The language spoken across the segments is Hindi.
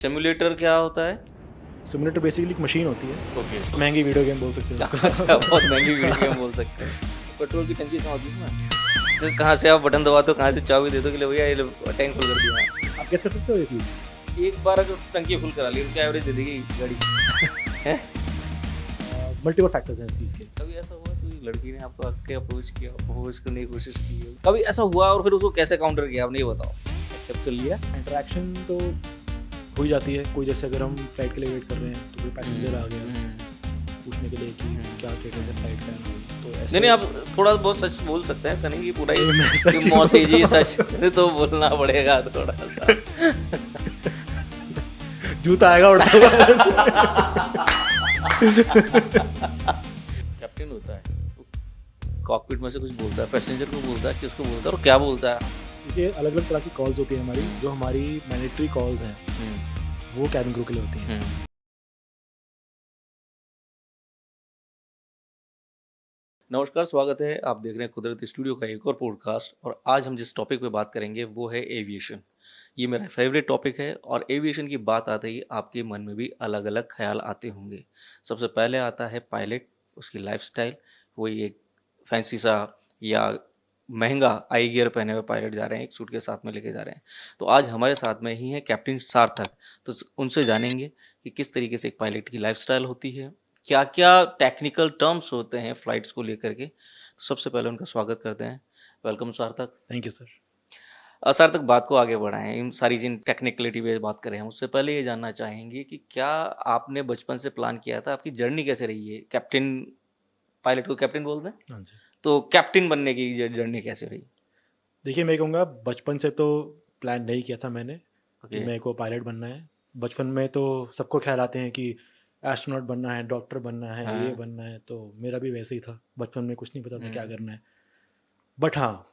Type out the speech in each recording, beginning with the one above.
सिमुलेटर क्या होता है? सिमुलेटर बेसिकली एक मशीन होती है, ओके। महंगी वीडियो गेम बोल सकते हैं उसको। अच्छा, बहुत महंगी वीडियो गेम बोल सकते हैं। पेट्रोल की टंकी कहाँ होती है इसमें? तो कहाँ से आप बटन दबाते हो, कहाँ से चाबी दे दो कि ले भैया ये लो टैंक फुल कर दिया। आप गेस कर सकते हो ये चीज़? एक बार अगर टंकी फुल करा ली तो क्या एवरेज दे देगी गाड़ी? हैं? मल्टीपल फैक्टर्स हैं इस चीज़ के। कभी ऐसा हुआ कोई लड़की ने आपको आके अप्रोच किया, प्रपोज करने की कोशिश की हो? कभी ऐसा हुआ और फिर उसको कैसे काउंटर किया आपने, ये बताओ। एक्सेप्ट कर लिया? इंटरेक्शन तो हो ही जाती है। कोई जैसे अगर हम फ्लाइट के लिए वेट कर रहे हैं तो कोई पैसेंजर आ गया पूछने के लिए कि क्या स्टेटस है फ्लाइट का, तो ऐसे नहीं, आप थोड़ा बहुत सच बोल सकते हैं, ऐसा नहीं कि पूरा नहीं, मैं ही सच ही मौसी जी बोलता सच तो बोलना पड़ेगा थोड़ा सा। जूता आएगा उड़ता हुआ। कैप्टन होता है, कॉकपिट में से कुछ बोलता है, पैसेंजर को बोलता है, किसको बोलता है और क्या बोलता है? देखिए अलग अलग तरह की कॉल्स होती है हमारी। जो हमारी मैंडेटरी कॉल्स हैं वो कैबिन क्रू के लिए होती हैं। नमस्कार, स्वागत है। आप देख रहे हैं कुदरती स्टूडियो का एक और पॉडकास्ट। और आज हम जिस टॉपिक पे बात करेंगे वो है एविएशन। ये मेरा फेवरेट टॉपिक है और एविएशन की बात आते ही आपके मन में भी अलग अलग ख्याल आते होंगे। सबसे पहले आता है पायलट, उसकी लाइफस्टाइल। वही एक फैंसी सा या महंगा आई गियर पहने हुए पायलट जा रहे हैं, एक सूट के साथ में लेके जा रहे हैं। तो आज हमारे साथ में ही है कैप्टन सार्थक। तो उनसे जानेंगे कि किस तरीके से एक पायलट की लाइफस्टाइल होती है, क्या क्या टेक्निकल टर्म्स होते हैं फ्लाइट्स को लेकर के। तो सबसे पहले उनका स्वागत करते हैं। वेलकम सार्थक। Thank you sir. सार्थक, बात को आगे बढ़ाएं, इन सारी जिन टेक्निकलिटी पे बात करें, उससे पहले ये जानना चाहेंगे कि क्या आपने बचपन से प्लान किया था, आपकी जर्नी कैसे रही है? कैप्टन, पायलट को कैप्टन बोल रहे हैं, हाँ जी। तो कैप्टन बनने की जर्नी कैसे रही? देखिए मैं कहूँगा बचपन से तो प्लान नहीं किया था मैंने कि ओके। मेरे को पायलट बनना है। बचपन में तो सबको ख्याल आते हैं कि एस्ट्रोनॉट बनना है, डॉक्टर बनना है, ये हाँ। बनना है। तो मेरा भी वैसे ही था, बचपन में कुछ नहीं पता था क्या करना है। हम्म। बट हाँ,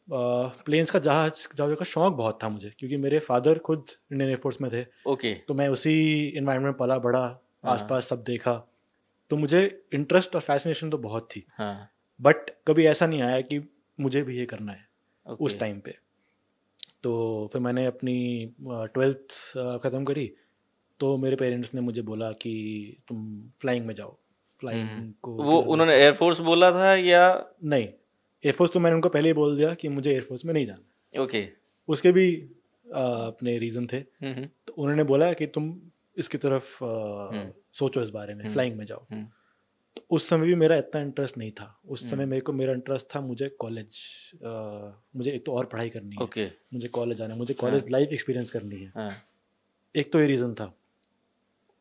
प्लेन्स का जहाज जहाज़ों का शौक बहुत था मुझे, क्योंकि मेरे फादर खुद इंडियन एयरफोर्स में थे। ओके। तो मैं उसी इन्वायरमेंट में पला बड़ा, हाँ। आसपास सब देखा। तो मुझे इंटरेस्ट और फैसिनेशन तो बहुत थी। हाँ। बट कभी ऐसा नहीं आया कि मुझे भी ये करना है ओके। उस टाइम पे। तो फिर मैंने अपनी 12th ख़त्म करी। तो मेरे पेरेंट्स ने मुझे बोला कि तुम फ्लाइंग में जाओ, फ्लाइंग को वो उन्होंने एयरफोर्स बोला था या? नहीं, एयरफोर्स तो मैंने उनको पहले ही बोल दिया कि मुझे एयरफोर्स में नहीं जाना। ओके। उसके भी अपने रीज़न थे। हम्म। तो उन्होंने बोला कि तुम इसकी तरफ सोचो, इस बारे में फ्लाइंग में जाओ। हम्म। तो उस समय भी मेरा इतना इंटरेस्ट नहीं था। उस समय मेरा इंटरेस्ट था, मुझे कॉलेज, मुझे एक तो और पढ़ाई करनी है, ओके। मुझे कॉलेज जाना है, मुझे कॉलेज लाइफ एक्सपीरियंस करनी है। हाँ। एक तो ये रीज़न था।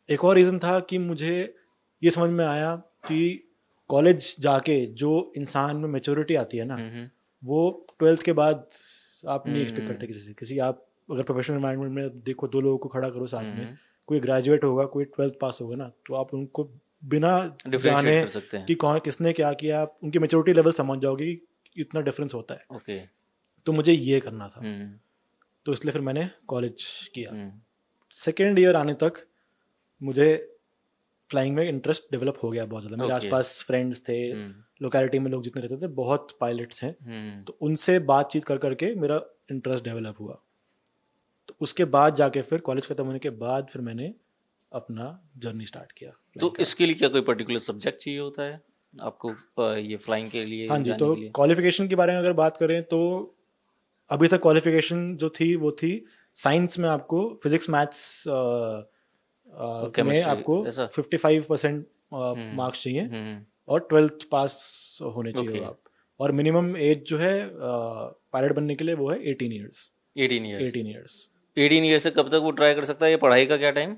एक और रीज़न था कि मुझे ये समझ में आया कि कॉलेज जाके जो इंसान में मैच्योरिटी आती है ना, वो 12th के बाद आप नहीं एक्सपेक्ट करते किसी आप अगर प्रोफेशनल एनवायरनमेंट में देखो, दो लोगों को खड़ा करो साथ में, कोई ग्रेजुएट होगा, कोई 12th पास होगा ना, तो आप उनको बिना जाने कर सकते हैं कि कौन किसने क्या किया, आप उनकी मैच्योरिटी लेवल समझ जाओगे कि इतना डिफरेंस होता है। ओके। तो मुझे ये करना था। तो इसलिए फिर मैंने कॉलेज किया। सेकेंड ईयर आने तक मुझे फ्लाइंग में इंटरेस्ट डेवलप हो गया बहुत ज़्यादा। मेरे आसपास फ्रेंड्स थे, लोकेलिटी में लोग जितने रहते थे बहुत पायलट्स हैं। तो उनसे बातचीत कर करके मेरा इंटरेस्ट डेवलप हुआ। तो उसके बाद जाके फिर कॉलेज खत्म होने के बाद फिर मैंने अपना जर्नी स्टार्ट किया। तो इसके लिए क्या कोई पर्टिकुलर सब्जेक्ट चाहिए होता है आपको ये फ्लाइंग के लिए? हाँ जी। जाने तो के लिए? क्वालिफिकेशन के बारे में अगर बात करें तो अभी तक क्वालिफिकेशन जो थी वो थी साइंस में आपको फिजिक्स मैथ्स में chemistry, आपको ऐसा? 55% मार्क्स चाहिए और 12th पास होने चाहिए आप। और मिनिमम एज जो है पायलट बनने के लिए वो है 18 ईयर्स। 18 ईयर्स से कब तक वो ट्राई कर सकता है? ये पढ़ाई का क्या टाइम?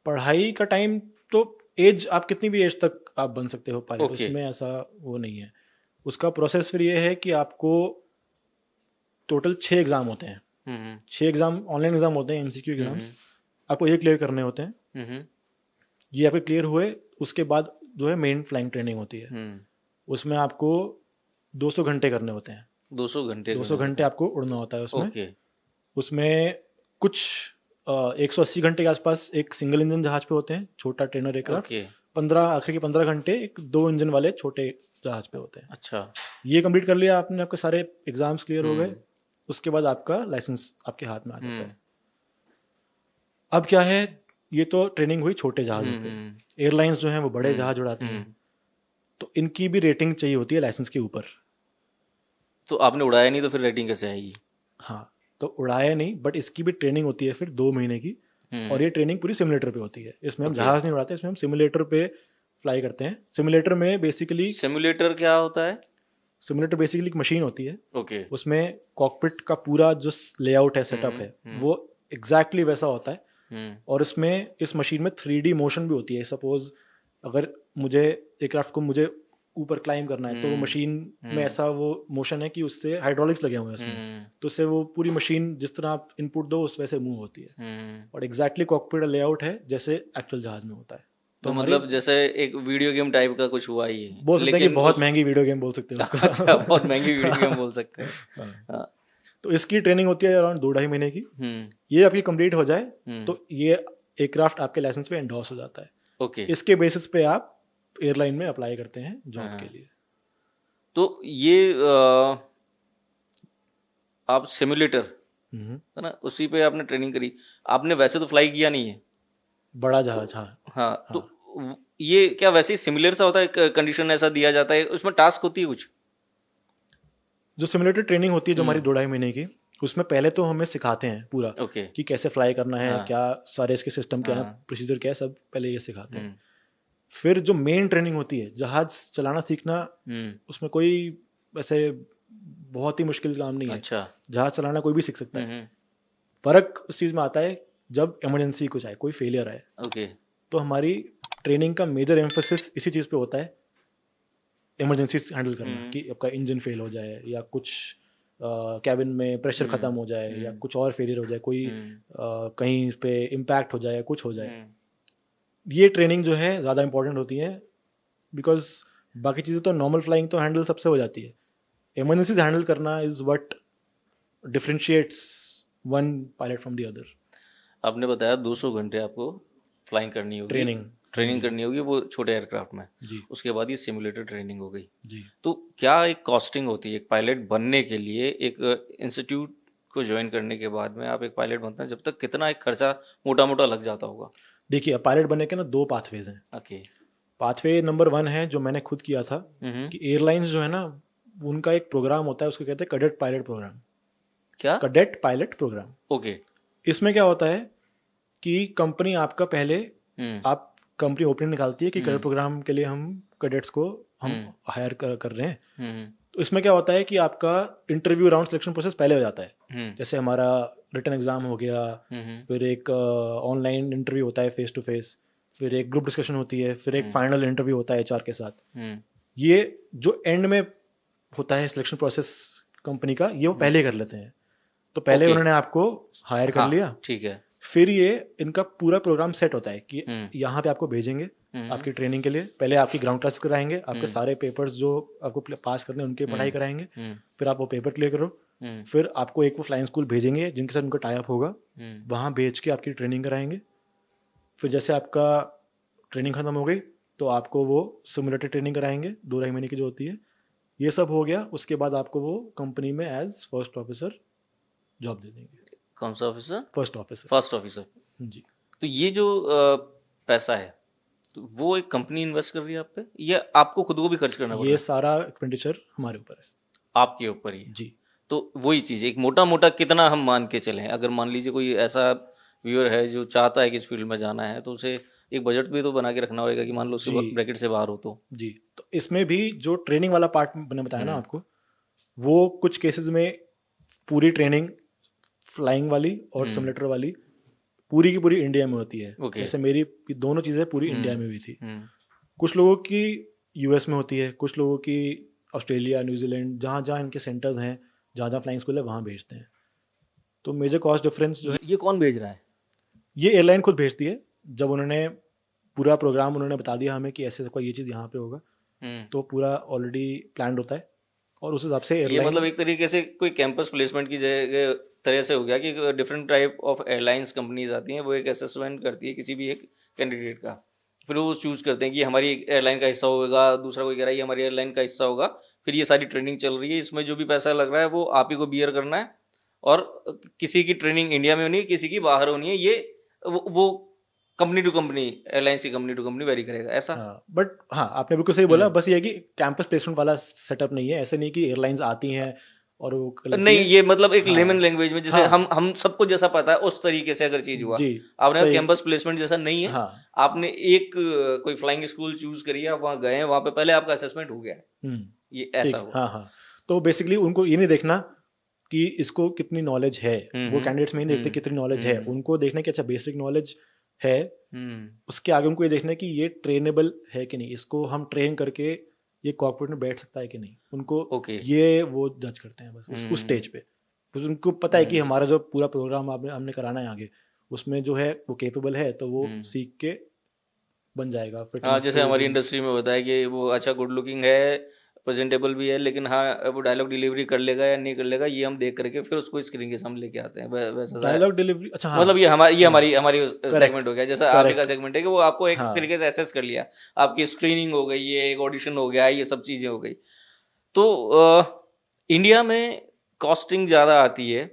पढ़ाई का टाइम तो एज आप कितनी भी एज तक आप बन सकते हो पायलट। उसमें ऐसा वो नहीं है। उसका प्रोसेस फिर ये है कि आपको टोटल 6 एग्ज़ाम होते हैं। 6 एग्ज़ाम ऑनलाइन एग्ज़ाम होते हैं, MCQ एग्ज़ाम्स। आपको ये क्लियर करने होते हैं। ये आपके क्लियर हुए उसके बाद जो है मेन फ्लाइंग ट्रेनिंग होती है। उसमें आपको 200 घंटे करने होते हैं। 200 घंटे आपको उड़ना होता है उसमें। उसमें कुछ 180 घंटे के आसपास एक सिंगल इंजन जहाज पे होते हैं, छोटा ट्रेनर एयरक्राफ्ट। 15 आखिर के 15 घंटे एक 2 इंजन वाले छोटे जहाज पे होते हैं। अच्छा। ये कंप्लीट कर लिया आपने, आपके सारे एग्जाम्स क्लियर हो गए, उसके बाद आपका लाइसेंस आपके हाथ में आ जाता है। अब क्या है, ये तो ट्रेनिंग हुई छोटे जहाज़ों पे। एयरलाइंस जो हैं वो बड़े जहाज उड़ाते हैं, तो इनकी भी रेटिंग चाहिए होती है लाइसेंस के ऊपर। तो आपने उड़ाया नहीं तो फिर रेटिंग कैसे आएगी? हाँ, तो उड़ाया नहीं, बट इसकी भी ट्रेनिंग होती है फिर 2 महीने की, और ये ट्रेनिंग पूरी सिमुलेटर पे होती है। इसमें हम जहाज़ नहीं उड़ाते, इसमें हम सिमुलेटर पे फ्लाई करते हैं। सिमुलेटर में बेसिकली, सिमुलेटर क्या होता है? सिमुलेटर बेसिकली एक मशीन होती है, ओके। उसमें कॉकपिट का पूरा जो लेआउट है, सेटअप है, वो एग्जैक्टली वैसा होता है। और इसमें, इस मशीन में 3D मोशन भी होती है। सपोज अगर मुझे एयरक्राफ्ट को मुझे ऊपर क्लाइंब करना है, तो वो मशीन में ऐसा वो मोशन है कि उससे हाइड्रोलिक्स लगे हुए हैं उसमें, तो उससे वो पूरी मशीन जिस तरह आप इनपुट दो उस वैसे मूव होती है। और एग्जैक्टली कॉकपिट लेआउट है जैसे एक्चुअल जहाज में होता है। तो मतलब जैसे एक वीडियो गेम टाइप का कुछ हुआ ही है, बोल सकते हैं कि बहुत महंगी वीडियो गेम बोल सकते हैं उसको। अच्छा, बहुत महंगी वीडियो गेम बोल सकते हैं। हाँ। तो इसकी ट्रेनिंग होती है अराउंड 2-2.5 महीने की। ये आपकी कंप्लीट हो जाए तो ये एयरक्राफ्ट आपके लाइसेंस पे एंडोर्स हो जाता है। ओके। इसके बेसिस पे आप एयरलाइन में अप्लाई करते हैं जॉब के लिए। तो ये आप सिमुलेटर है ना, उसी पे आपने ट्रेनिंग करी। आपने वैसे तो फ्लाई किया नहीं है बड़ा जहाज? हाँ हाँ। तो ये क्या वैसे ही सिमिलर सा होता है, कंडीशन ऐसा दिया जाता है, उसमें टास्क होती है कुछ? जो सिमुलेटर ट्रेनिंग होती है जो हमारी 2-2.5 महीने की, उसमें पहले तो हमें सिखाते हैं पूरा कि कैसे फ्लाई करना है, क्या सारे इसके सिस्टम क्या है, प्रोसीजर क्या है, सब पहले ये सिखाते हैं। फिर जो मेन ट्रेनिंग होती है, जहाज चलाना सीखना, उसमें कोई वैसे बहुत ही मुश्किल काम नहीं है। अच्छा। जहाज चलाना कोई भी सीख सकता है। फर्क उस चीज में आता है जब इमरजेंसी कुछ आए, कोई फेलियर आए। ओके। तो हमारी ट्रेनिंग का मेजर एम्फोसिस इसी चीज पे होता है, इमरजेंसी हैंडल करना, कि आपका इंजन फेल हो जाए, या कुछ कैबिन में प्रेशर खत्म हो जाए, या कुछ और फेलियर हो जाए, कोई कहीं पे इम्पैक्ट हो जाए, कुछ हो जाए। ये ट्रेनिंग जो है ज़्यादा इंपॉर्टेंट होती है, बिकॉज बाकी चीज़ें तो नॉर्मल फ्लाइंग तो हैंडल सबसे हो जाती है। इमरजेंसीज हैंडल करना is what differentiates one pilot from the other. आपने बताया 200 घंटे आपको फ्लाइंग करनी होगी, ट्रेनिंग करनी होगी वो छोटे एयरक्राफ्ट में जी। उसके बाद ये सिमुलेटर ट्रेनिंग हो गई जी। तो क्या एक कॉस्टिंग होती है एक पायलट बनने के लिए? एक इंस्टीट्यूट को ज्वाइन करने के बाद में आप एक पायलट बनते हैं, जब तक कितना एक खर्चा मोटा मोटा लग जाता होगा? देखिए, पायलट बनने के ना 2 पाथवेज हैं। ओके। पाथवे नंबर 1 है जो मैंने खुद किया था, कि एयरलाइंस जो है ना, उनका एक प्रोग्राम होता है, उसको कहते हैं कैडेट पायलट प्रोग्राम। क्या? Cadet pilot program. ओके। इसमें क्या होता है कि कंपनी आपका पहले, आप कंपनी ओपनिंग निकालती है कि कैडेट प्रोग्राम के लिए हम कैडेट्स को हम हायर कर रहे हैं। तो इसमें क्या होता है कि आपका इंटरव्यू राउंड सिलेक्शन प्रोसेस पहले हो जाता है। जैसे हमारा रिटन एग्जाम हो गया, फिर एक ऑनलाइन इंटरव्यू होता है फेस टू फेस, फिर एक ग्रुप डिस्कशन होती है, फिर एक फाइनल इंटरव्यू होता है एचआर के साथ। ये जो एंड में होता है सिलेक्शन प्रोसेस कंपनी का, ये वो पहले कर लेते हैं। तो पहले उन्होंने आपको हायर कर लिया, ठीक है। फिर ये इनका पूरा प्रोग्राम सेट होता है कि यहाँ पे आपको भेजेंगे आपकी ट्रेनिंग के लिए। पहले आपकी ग्राउंड टेस्ट कराएंगे, आपके सारे पेपर्स जो आपको पास करने उनके पढ़ाई कराएंगे, फिर आप वो पेपर क्लियर करो, फिर आपको एक वो फ्लाइंग स्कूल भेजेंगे जिनके साथ उनका टाई अप होगा, वहाँ भेज के आपकी ट्रेनिंग कराएंगे। फिर जैसे आपका ट्रेनिंग खत्म हो गई तो आपको वो सिमुलेटर ट्रेनिंग कराएंगे 2-2.5 महीने की जो होती है। ये सब हो गया, उसके बाद आपको वो कंपनी में एज फर्स्ट ऑफिसर जॉब दे देंगे। कौन सा officer? First officer. First officer जी। तो ये जो पैसा है तो वो एक कंपनी इन्वेस्ट कर रही है आप पे, या आपको खुद को भी खर्च करना पड़ता है? ये सारा एक्सपेंडिचर हमारे ऊपर है। आपके ऊपर ही? जी। तो वही चीज़ एक मोटा मोटा कितना हम मान के चलें, अगर मान लीजिए कोई ऐसा व्यूअर है जो चाहता है कि इस फील्ड में जाना है, तो उसे एक बजट भी तो बना के रखना होगा कि मान लो उसके ब्रैकेट से बाहर हो तो। जी। तो इसमें भी जो ट्रेनिंग वाला पार्ट मैंने बताया ना आपको, वो कुछ केसेस में पूरी ट्रेनिंग फ्लाइंग वाली और सिमुलेटर वाली पूरी की पूरी इंडिया में होती है। जैसे मेरी दोनों चीज़ें पूरी इंडिया में हुई थी। कुछ लोगों की यूएस में होती है, कुछ लोगों की ऑस्ट्रेलिया, न्यूजीलैंड, जहाँ जहाँ इनके सेंटर्स हैं, जहाँ जहाँ फ्लाइंग स्कूल है, वहाँ भेजते हैं। तो मेजर कॉस्ट डिफरेंस जो है, ये कौन भेज रहा है? ये एयरलाइन खुद भेजती है। जब उन्होंने पूरा प्रोग्राम उन्होंने बता दिया हमें कि ऐसे कोई ये चीज़ यहाँ पे होगा, तो पूरा ऑलरेडी प्लान होता है और उस हिसाब से ये मतलब एक तरीके से कोई कैंपस प्लेसमेंट की तरह से हो गया कि different type of airlines companies आती हैं, वो एक असेसमेंट करती है किसी भी एक कैंडिडेट का, फिर वो चूज करते हैं कि हमारी एयरलाइन का हिस्सा होगा, दूसरा कोई कह रहा है ये हमारी एयरलाइन का हिस्सा होगा, फिर ये सारी ट्रेनिंग चल रही है, इसमें जो भी पैसा लग रहा है वो आप ही को बियर करना है, और किसी की ट्रेनिंग इंडिया में होनी है, किसी की बाहर होनी है। ये वो कंपनी टू कंपनी, एयरलाइंस की कंपनी टू कंपनी वेरी करेगा ऐसा। बट हाँ आपने बिल्कुल सही बोला, बस ये है कि कैंपस प्लेसमेंट वाला सेटअप नहीं है, ऐसे नहीं कि एयरलाइंस आती हैं और वो करती नहीं है। ये मतलब एक हाँ लेमन लैंग्वेज में जैसे हाँ हम सबको जैसा पता है उस तरीके से अगर चीज हुआ, जी आपने सही। कैंपस प्लेसमेंट जैसा नहीं है। हाँ आपने एक कोई फ्लाइंग स्कूल चूज करी, आप वहाँ गए, वहाँ पे पहले आपका असेसमेंट हो गया है, ये ऐसा ठीक हुआ। हाँ हाँ। तो बेसिकली उनको ये नहीं देखना कि इसको कितनी नॉलेज है, वो कैंडिडेट्स में ही देखते कितनी नॉलेज है, उनको देखना कि अच्छा बेसिक नॉलेज है, उसके आगे उनको ये देखना है कि ये ट्रेनेबल है कि नहीं, इसको हम ट्रेन करके ये कॉकपिट में बैठ सकता है कि नहीं, उनको ओके। ये वो जज करते हैं बस उस स्टेज पे। बस उनको पता है कि हमारा जो पूरा प्रोग्राम हमने कराना है आगे, उसमें जो है वो केपेबल है, तो वो सीख के बन जाएगा फिट हाँ इनफ जैसे टू हमारी डू। इंडस्ट्री में बताया कि वो अच्छा गुड लुकिंग है, प्रेजेंटेबल भी है, लेकिन हाँ वो डायलॉग डिलीवरी कर लेगा या नहीं कर लेगा ये हम देख करके फिर उसको स्क्रीन के सामने लेके आते हैं। वैसा सा है। डायलॉग डिलीवरी अच्छा हाँ मतलब ये हमारी हाँ हमारी करेक्ट सेगमेंट हो गया, जैसा आप ही का करेक्ट सेगमेंट है कि वो आपको एक हाँ तरीके से एसेस कर लिया, आपकी स्क्रीनिंग हो गई, ये एक ऑडिशन हो गया, ये सब चीज़ें हो गई। तो इंडिया में कॉस्टिंग ज़्यादा आती है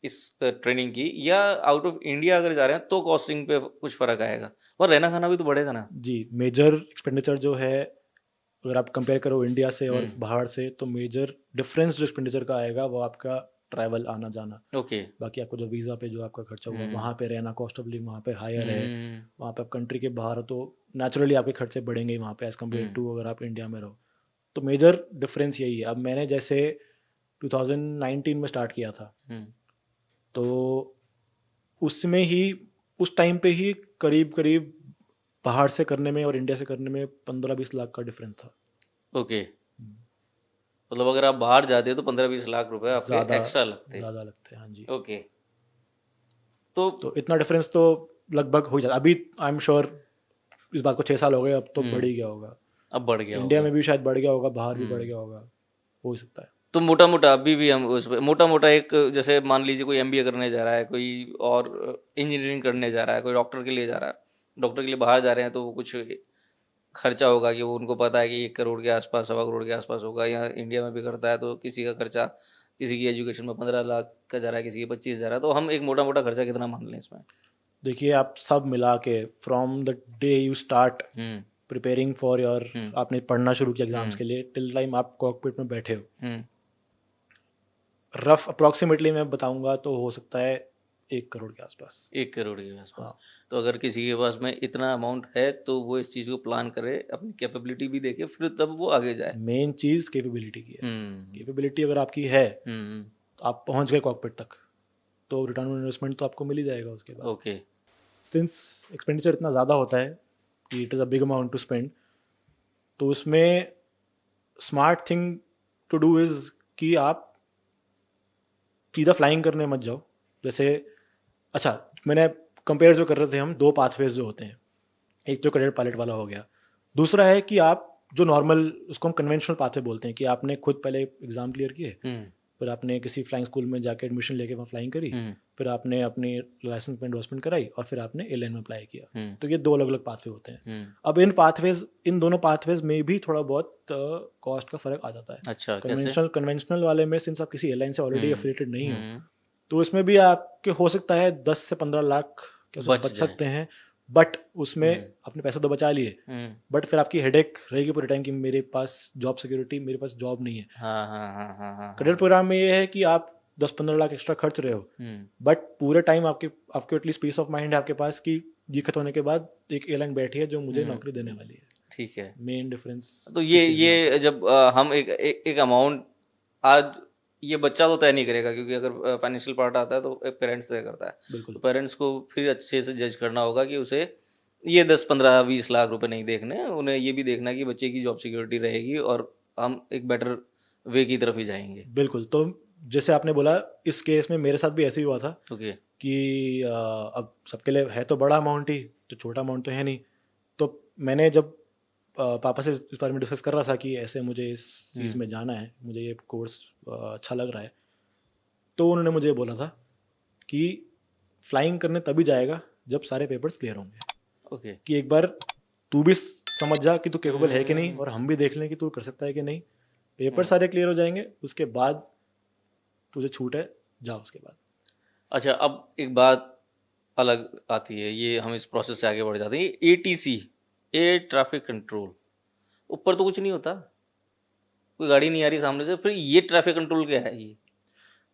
इस ट्रेनिंग की, या आउट ऑफ इंडिया अगर जा रहे हैं तो कॉस्टिंग पे कुछ फर्क आएगा, और रहना खाना भी तो बढ़ेगा ना। जी। मेजर एक्सपेंडिचर जो है अगर आप कंपेयर करो इंडिया से और बाहर से, तो मेजर डिफरेंस जो एक्सपेंडिचर का आएगा वो आपका ट्रैवल आना जाना। ओके। बाकी आपको जो वीज़ा पे जो आपका खर्चा हुआ, वहाँ पे रहना, कॉस्ट ऑफ लिविंग वहाँ पे हायर है, वहाँ पे आप कंट्री के बाहर हो तो नेचुरली आपके खर्चे बढ़ेंगे ही वहाँ पे एज़ कम्पेयर टू अगर आप इंडिया में रहो। तो मेजर डिफरेंस यही है। अब मैंने जैसे 2019 में स्टार्ट किया था, तो उसमें ही उस टाइम पे ही करीब करीब बाहर से करने में और इंडिया से करने में 15-20 लाख का डिफरेंस था। ओके। मतलब अगर आप बाहर जाते हो तो 15-20 लाख रुपए आपके ज़्यादा एक्स्ट्रा लगते हैं। ज़्यादा लगते हैं हाँ जी। ओके। तो तो इतना डिफरेंस तो लगभग हो जाता। अभी आई एम श्योर इस बात को 6 साल हो गए, अब तो बढ़ ही गया होगा। अब बढ़ गया इंडिया होगा। में भी शायद बढ़ गया होगा, बाहर भी बढ़ गया होगा, हो ही सकता है। तो मोटा मोटा अभी भी हम उस मोटा मोटा एक, जैसे मान लीजिए कोई एमबीए करने जा रहा है, कोई और इंजीनियरिंग करने जा रहा है, कोई डॉक्टर के लिए जा रहा है, डॉक्टर के लिए बाहर जा रहे हैं, तो वो कुछ खर्चा होगा कि वो उनको पता है कि 1 करोड़ के आसपास, 1.25 करोड़ के आसपास होगा। या इंडिया में भी करता है तो किसी का खर्चा, किसी की एजुकेशन में 15 लाख का जा रहा है, किसी की 25 जा रहा है, तो हम एक मोटा मोटा खर्चा कितना मान लें इसमें? देखिए आप सब मिला के from the day you start preparing for your, आपने पढ़ना शुरू किया एग्जाम्स के लिए, टिल टाइम आप कॉकपिट में बैठे हो, रफ अप्रॉक्सीमेटली मैं बताऊंगा तो हो सकता है 1 करोड़ के आसपास। 1 करोड़ के आसपास। हाँ। तो अगर किसी के पास में इतना अमाउंट है तो वो इस चीज़ को प्लान करे, अपनी कैपेबिलिटी भी देखे, फिर तब वो आगे जाए। मेन चीज़ कैपेबिलिटी की है। कैपेबिलिटी अगर आपकी है तो आप पहुंच गए कॉकपिट तक, तो रिटर्न ऑन इन्वेस्टमेंट तो आपको मिल ही जाएगा उसके बाद। ओके। सिंस एक्सपेंडिचर इतना ज़्यादा होता है कि it is a big amount to spend, तो उसमें smart thing to do is कि आप सीधा फ्लाइंग करने मत जाओ। जैसे अच्छा मैंने कंपेयर जो कर रहे थे हम, 2 पाथवेज जो होते हैं, एक जो कैडेट पायलट वाला हो गया, दूसरा है कि आप जो नॉर्मल, उसको हम कन्वेंशनल पाथवे बोलते हैं, कि आपने खुद पहले एग्जाम क्लियर किए, फिर आपने किसी फ्लाइंग स्कूल में जाके एडमिशन लेके वहाँ फ्लाइंग करी, फिर आपने अपनी लाइसेंस में एंडोर्समेंट कराई और फिर आपने एयरलाइन में अप्लाई किया। तो ये 2 अलग अलग पाथवे होते हैं। अब इन दोनों पाथवेज में भी थोड़ा बहुत कॉस्ट का फर्क आ जाता है। अच्छा, कन्वेंशनल वाले में सिंस आप किसी एयरलाइन से ऑलरेडी एफिलिएटेड नहीं हो, तो इसमें भी आपके हो सकता है 10 से 15 लाख बच सकते हैं, बट उसमें आपने पैसा तो बचा लिए, बट फिर आपकी हेडेक रहेगी पूरे टाइम कि मेरे पास जॉब सिक्योरिटी, मेरे पास जॉब नहीं है। कैडेट प्रोग्राम में ये है कि आप 10-15 लाख एक्स्ट्रा खर्च रहे हो, बट पूरे टाइम आपके एटलीस्ट पीस ऑफ माइंड है आपके पास कि ये खत्म होने के बाद एक एयरलाइन बैठी है जो मुझे नौकरी देने वाली है। ठीक है। मेन डिफरेंस तो ये जब हम एक अमाउंट, आज ये बच्चा तो तय नहीं करेगा, क्योंकि अगर फाइनेंशियल पार्ट आता है तो पेरेंट्स तय करता है। तो पेरेंट्स को फिर अच्छे से जज करना होगा कि उसे ये 10-15-20 लाख रुपए नहीं देखने, उन्हें ये भी देखना कि बच्चे की जॉब सिक्योरिटी रहेगी और हम एक बेटर वे की तरफ ही जाएंगे। बिल्कुल। तो जैसे आपने बोला, इस केस में मेरे साथ भी ऐसे ही हुआ था। ओके। कि अब सबके लिए है तो बड़ा अमाउंट ही, तो छोटा अमाउंट तो है नहीं। तो मैंने जब पापा से इस बारे में डिस्कस कर रहा था कि ऐसे मुझे इस चीज़ में जाना है, मुझे ये कोर्स अच्छा लग रहा है, तो उन्होंने मुझे बोला था कि फ्लाइंग करने तभी जाएगा जब सारे पेपर्स क्लियर होंगे। ओके। कि एक बार तू भी समझ जा कि तू कैपेबल है कि नहीं, और हम भी देख लें कि तू कर सकता है कि नहीं। पेपर सारे क्लियर हो जाएंगे, उसके बाद तुझे छूट है, जा उसके बाद। अच्छा, अब एक बात अलग आती है, ये हम इस प्रोसेस से आगे बढ़ जाते हैं। एटीसी, एयर ट्रैफिक कंट्रोल, ऊपर तो कुछ नहीं होता, कोई गाड़ी नहीं आ रही सामने से, फिर ये ट्रैफिक कंट्रोल क्या है? ये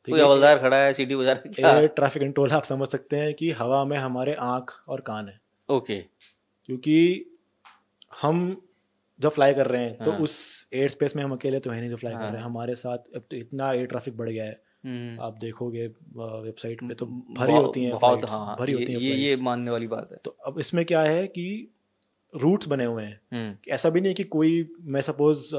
कोई देखिए हवलदार खड़ा है सीटी बजा रहा है क्या? एयर ट्रैफिक कंट्रोल आप समझ सकते हैं कि हवा में हमारे आँख और कान है, ओके। क्योंकि हम जब फ्लाई कर रहे हैं तो हाँ। उस एयर स्पेस में हम अकेले तो है नहीं जो फ्लाई कर हाँ। रहे हैं, हमारे साथ अब तो इतना एयर ट्रैफिक बढ़ गया है, हम्म। आप देखोगे वेबसाइट पे तो भरी बहुत होती हैं बहुत, फ्लाइट्स, हाँ, भरी होती हैं ये फ्लाइट्स। मानने वाली बात है। तो अब इसमें क्या है कि रूट्स बने हुए हैं, हम्म। ऐसा भी नहीं कि कोई, मैं सपोज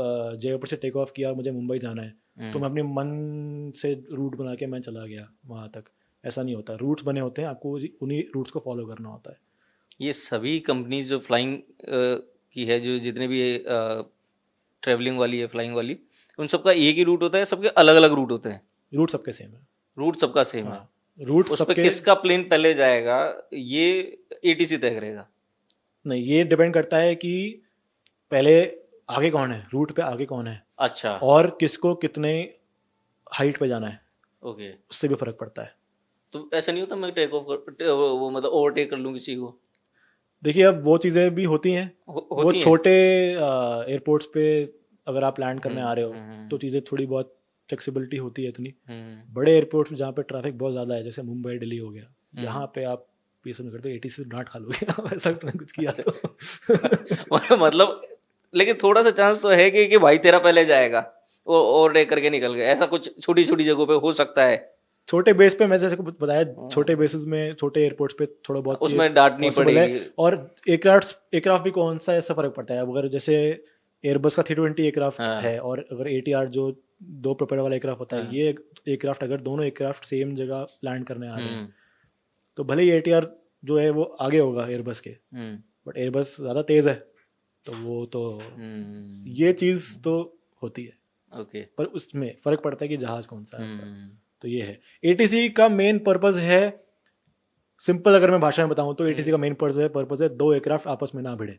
जयपुर से टेक ऑफ किया और मुझे मुंबई जाना है तो मैं अपने मन से रूट बना के मैं चला गया वहाँ तक, ऐसा नहीं होता। रूट्स बने होते हैं, आपको उन्हीं रूट्स को फॉलो करना होता है। ये सभी कंपनीज जो फ्लाइंग की है, जो जितने भी ट्रेवलिंग वाली है, फ्लाइंग वाली, उन सबका एक ही रूट होता है, सबके अलग अलग रूट होते हैं? रूट सबके सेम है। रूट सबका सेम है। हाँ, रूट उस पर सबके किसका प्लेन पहले जाएगा ये एटीसी तय करेगा? नहीं, ये डिपेंड करता है कि पहले आगे कौन है, रूट पे आगे कौन है, अच्छा। और किसको कितने हाइट पे जाना है, ओके। उससे भी फर्क पड़ता है। तो ऐसा नहीं होता मैं टेक ऑफ वो मतलब ओवरटेक कर लूँ किसी को? देखिए अब वो चीज़ें भी होती हैं, वो होती हैं? छोटे एयरपोर्ट्स पे अगर आप लैंड करने आ रहे हो तो चीज़ें थोड़ी बहुत फ्लेक्सिबिलिटी होती है इतनी। बड़े एयरपोर्ट्स जहाँ पे ट्रैफिक बहुत ज़्यादा है, जैसे मुंबई दिल्ली हो गया, यहाँ पे आप ये समझ करते हो एटीसी से डांट खा लोगे आप ऐसा कुछ किया तो मतलब लेकिन थोड़ा सा चांस तो है कि भाई तेरा पहले जाएगा, वो ओवरटेक करके निकल गए, ऐसा कुछ छोटी छोटी जगहों पे हो सकता है। छोटे बेस पे मैं जैसे को बताया, छोटे बेसिस में, छोटे एयरपोर्ट्स पे थोड़ा बहुत ये उसमें डांटनी possible है। पड़ेगी। और एयरक्राफ्ट भी कौन सा, ऐसा फर्क पड़ता है। अब अगर जैसे एयरबस का 320 एयरक्राफ्ट हाँ। है, और अगर ATR जो 2 प्रोपेलर वाला एयरक्राफ्ट होता है, हाँ। ये एयरक्राफ्ट अगर दोनों एयरक्राफ्ट सेम जगह लैंड करने आ रहे हैं, हम्म। तो भले ही ATR जो है वो आगे होगा एयरबस के, हम्म। बट एयरबस ज़्यादा तेज़ है, तो वो तो ये चीज़ तो होती है। ओके। पर उसमें फ़र्क पड़ता है कि जहाज़ कौन सा है आपका। तो ये है ATC का मेन पर्पस है, सिंपल अगर मैं भाषा में बताऊं तो ATC का मेन पर्पस है 2 एयरक्राफ्ट आपस में ना भिड़े।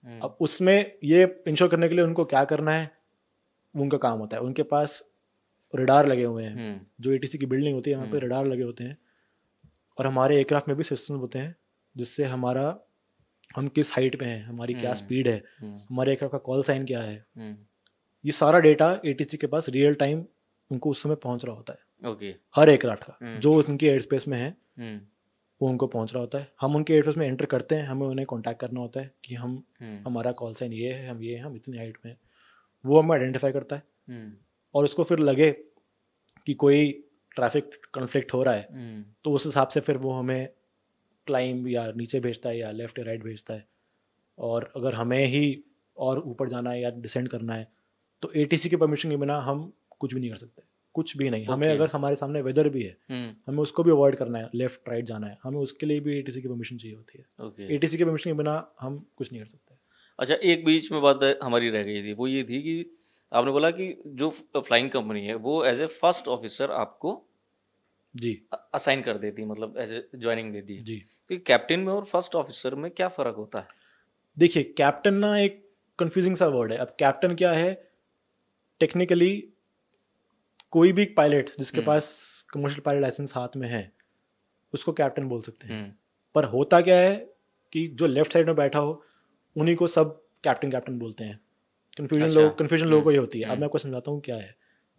अब उसमें ये इंश्योर करने के लिए उनको क्या करना है, वो उनका काम होता है। उनके पास रडार लगे हुए हैं, जो ATC की बिल्डिंग होती है वहाँ पे रडार लगे होते हैं, और हमारे एयरक्राफ्ट में भी सिस्टम होते हैं जिससे हम किस हाइट पे हैं, हमारी क्या स्पीड है, हमारे एयरक्राफ्ट का कॉल साइन क्या है, ये सारा डेटा ATC के पास रियल टाइम उनको उस समय पहुंच रहा होता है। ओके। हर एयरक्राफ्ट का जो उनके एयर स्पेस में है वो उनको पहुंच रहा होता है। हम उनके एयर स्पेस में एंटर करते हैं, हमें उन्हें कांटेक्ट करना होता है कि हमारा कॉल साइन ये है, हम इतनी हाइट में हैं, वो हमें आइडेंटिफाई करता है। और उसको फिर लगे कि कोई ट्रैफिक कन्फ्लिक्ट हो रहा है तो उस हिसाब से फिर वो हमें क्लाइंब या नीचे भेजता है या लेफ्ट या राइट भेजता है। और अगर हमें ही और ऊपर जाना है या डिसेंड करना है तो ATC के परमिशन के बिना हम कुछ भी नहीं कर सकते, कुछ भी नहीं। हमें अगर हमारे सामने वेदर भी है, हमें उसको भी अवॉइड करना है, लेफ्ट राइट जाना है, हमें उसके लिए भी ATC की परमिशन चाहिए होती है। ATC के परमिशन के बिना हम कुछ नहीं कर सकते। अच्छा, एक बीच में बात हमारी रह गई थी, वो ये थी कि आपने बोला कि जो फ्लाइंग कंपनी है वो एज ए फर्स्ट ऑफिसर आपको जी असाइन कर देती, मतलब एज ए ज्वाइनिंग देती है जी। तो कैप्टन में और फर्स्ट ऑफिसर में क्या फ़र्क होता है? देखिए कैप्टन ना एक कंफ्यूजिंग सा वर्ड है। अब कैप्टन क्या है, टेक्निकली कोई भी पायलट जिसके पास कमर्शियल पायलट लाइसेंस हाथ में है उसको कैप्टन बोल सकते हैं। पर होता क्या है कि जो लेफ्ट साइड में बैठा हो उन्हीं को सब कैप्टन बोलते हैं। कन्फ्यूजन लोगों को ही होती है। अब मैं आपको समझाता हूँ क्या है।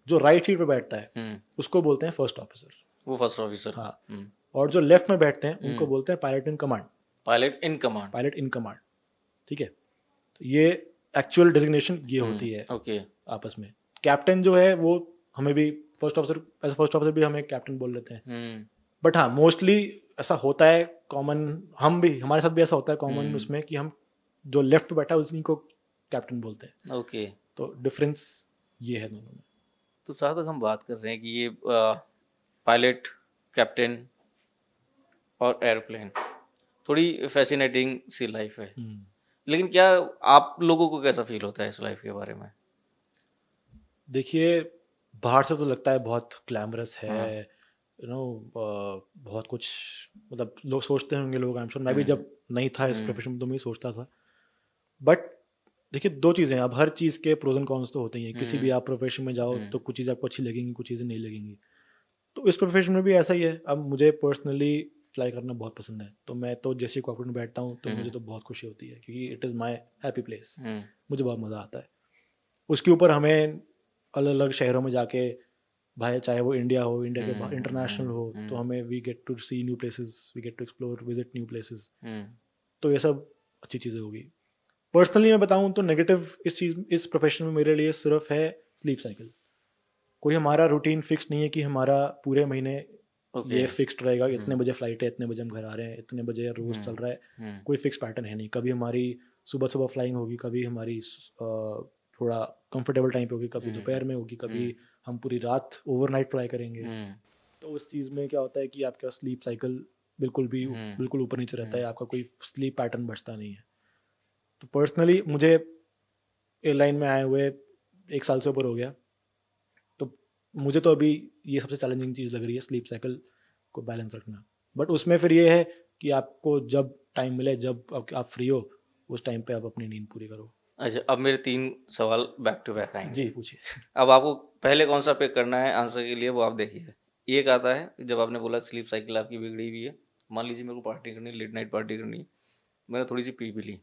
जो राइट सीट पे बैठता है उसको बोलते हैं फर्स्ट ऑफिसर, वो फर्स्ट ऑफिसर। हाँ। और जो लेफ्ट में बैठते हैं उनको बोलते हैं pilot in command. Pilot in command, ठीक है। तो ये एक्चुअल डेजिग्नेशन ये होती है ओके। आपस में। कैप्टन जो है वो हमें भी फर्स्ट ऑफिसर भी हमें कैप्टन बोल लेते हैं। बट हाँ मोस्टली ऐसा होता है कॉमन, हमारे साथ भी ऐसा होता है कॉमन उसमें कि हम जो लेफ्ट पे बैठा है उसी को कैप्टन बोलते हैं। ओके। तो डिफरेंस ये है दोनों में। तो जहाँ तक हम बात कर रहे हैं कि ये पायलट, कैप्टन और एयरप्लेन थोड़ी फैसिनेटिंग सी लाइफ है, लेकिन क्या आप लोगों को कैसा फील होता है इस लाइफ के बारे में? देखिए बाहर से तो लगता है बहुत ग्लैमरस है, बहुत कुछ, मतलब लोग सोचते होंगे लोग, आई एम श्योर मैं भी जब नहीं था इस प्रोफेशन में तो मैं सोचता था। बट देखिए दो चीज़ें हैं, अब हर चीज़ के प्रोज एंड कॉन्स तो होते ही हैं। किसी भी आप प्रोफेशन में जाओ तो कुछ चीज़ें आपको अच्छी लगेंगी, कुछ चीज़ें नहीं लगेंगी। तो इस प्रोफेशन में भी ऐसा ही है। अब मुझे पर्सनली फ्लाई करना बहुत पसंद है, तो मैं तो जैसे कॉकपिट में बैठता हूँ तो मुझे तो बहुत खुशी होती है, क्योंकि it is my happy place, मुझे बहुत मज़ा आता है। उसके ऊपर हमें अलग अलग शहरों में जाके, भाई चाहे वो इंडिया हो, इंडिया के बाहर इंटरनेशनल हो, तो हमें we get to see new places, we get to explore, visit new places, तो ये सब अच्छी चीज़ें होगी। पर्सनली मैं बताऊँ तो नेगेटिव इस प्रोफेशन में मेरे लिए सिर्फ है स्लीप साइकिल। कोई हमारा रूटीन फिक्स नहीं है कि हमारा पूरे महीने ये फिक्स्ड रहेगा, इतने बजे फ्लाइट है, इतने बजे हम घर आ रहे हैं, इतने बजे रोज चल रहा है, कोई फिक्स पैटर्न है नहीं। कभी हमारी सुबह सुबह फ्लाइंग होगी, कभी हमारी थोड़ा कंफर्टेबल टाइम पे होगी, कभी दोपहर में होगी, कभी हम पूरी रात ओवरनाइट फ्लाई करेंगे। तो उस चीज़ में क्या होता है कि आपका स्लीप साइकिल बिल्कुल ऊपर नीचे रहता है, आपका कोई स्लीप पैटर्न बचता नहीं है। तो पर्सनली मुझे एयरलाइन में आए हुए 1 साल से ऊपर हो गया, तो मुझे तो अभी ये सबसे चैलेंजिंग चीज़ लग रही है, स्लीप साइकिल को बैलेंस रखना। बट उसमें फिर ये है कि आपको जब टाइम मिले, जब आप फ्री हो, उस टाइम पे आप अपनी नींद पूरी करो। अच्छा, अब मेरे 3 सवाल बैक टू बैक आएंगे। जी पूछिए। अब आपको पहले कौन सा पिक करना है आंसर के लिए, वो आप देखिए। एक आता है जब आपने बोला स्लीप साइकिल आपकी बिगड़ी हुई है, मान लीजिए मेरे को पार्टी करनी, लेट नाइट पार्टी करनी, मैंने थोड़ी सी पी भी ली,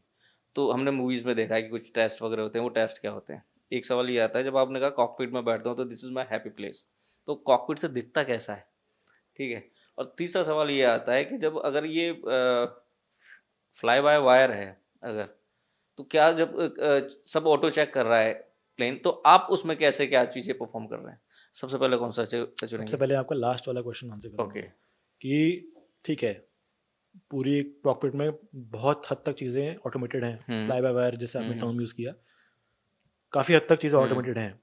तो हमने मूवीज़ में देखा है कि कुछ टेस्ट वगैरह होते हैं, वो टेस्ट क्या होते हैं। एक सवाल ये आता है जब आपने कहा कॉकपिट में बैठता हूँ तो this is my happy place, तो कॉकपिट से दिखता कैसा है, ठीक है। और तीसरा सवाल ये आता है कि जब अगर ये फ्लाई बाय वायर है अगर, तो क्या जब सब ऑटो चेक कर रहा है प्लेन, तो आप उसमें कैसे क्या चीज़ें परफॉर्म कर रहे हैं? सबसे पहले कौन सा चुनेंगे? सबसे पहले आपका लास्ट वाला क्वेश्चन आंसर करूँगा। ओके। कि ठीक है, पूरी कॉकपिट में बहुत हद तक चीज़ें ऑटोमेटेड हैं, फ्लाई बाय वायर जैसे आपने टर्म यूज़ किया, काफ़ी हद तक चीज़ें ऑटोमेटेड हैं,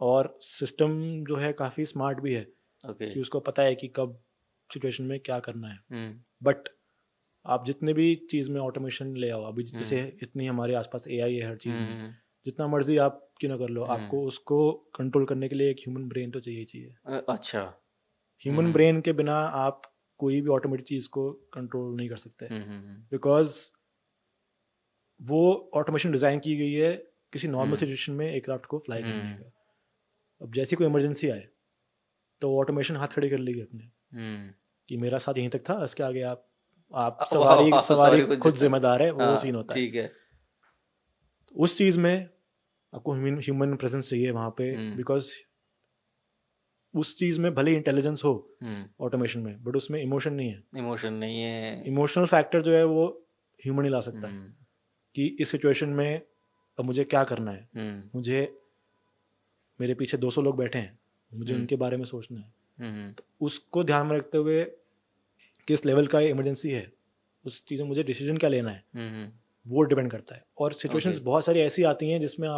और सिस्टम जो है काफ़ी स्मार्ट भी है, कि उसको पता है कि कब सिचुएशन में क्या करना है। बट आप जितने भी चीज़ में ऑटोमेशन ले आओ, अभी जैसे इतनी हमारे आसपास एआई है हर चीज़ में, जितना मर्जी आप क्यों ना कर लो, आपको उसको कंट्रोल करने के लिए एक ह्यूमन ब्रेन तो चाहिए। अच्छा। ह्यूमन ब्रेन के बिना आप कोई भी ऑटोमेटिक चीज़ को कंट्रोल नहीं कर सकते, बिकॉज वो ऑटोमेशन डिज़ाइन की गई है किसी नॉर्मल सिचुएशन में एयरक्राफ्ट को फ्लाई करने का। अब जैसी कोई इमरजेंसी आए तो ऑटोमेशन हाथ खड़ी कर लेगी अपने, कि मेरा साथ यहीं तक था, इसके आगे आप सवारी खुद जिम्मेदार है, वो सीन होता है। ठीक है। उस चीज़ में आपको ह्यूमन प्रेजेंस चाहिए वहाँ पे, बिकॉज उस चीज़ में भले इंटेलिजेंस हो ऑटोमेशन में, बट उसमें इमोशन नहीं है। इमोशनल फैक्टर जो है वो ह्यूमन ही ला सकता है, कि इस सिचुएशन में अब मुझे क्या करना है, मुझे मेरे पीछे 200 लोग बैठे हैं, मुझे उनके बारे में सोचना है, तो उसको ध्यान में रखते हुए किस लेवल का इमरजेंसी है, उस चीज़ में मुझे डिसीजन क्या लेना है, वो डिपेंड करता है। और सिचुएशंस बहुत सारी ऐसी आती हैं जिसमें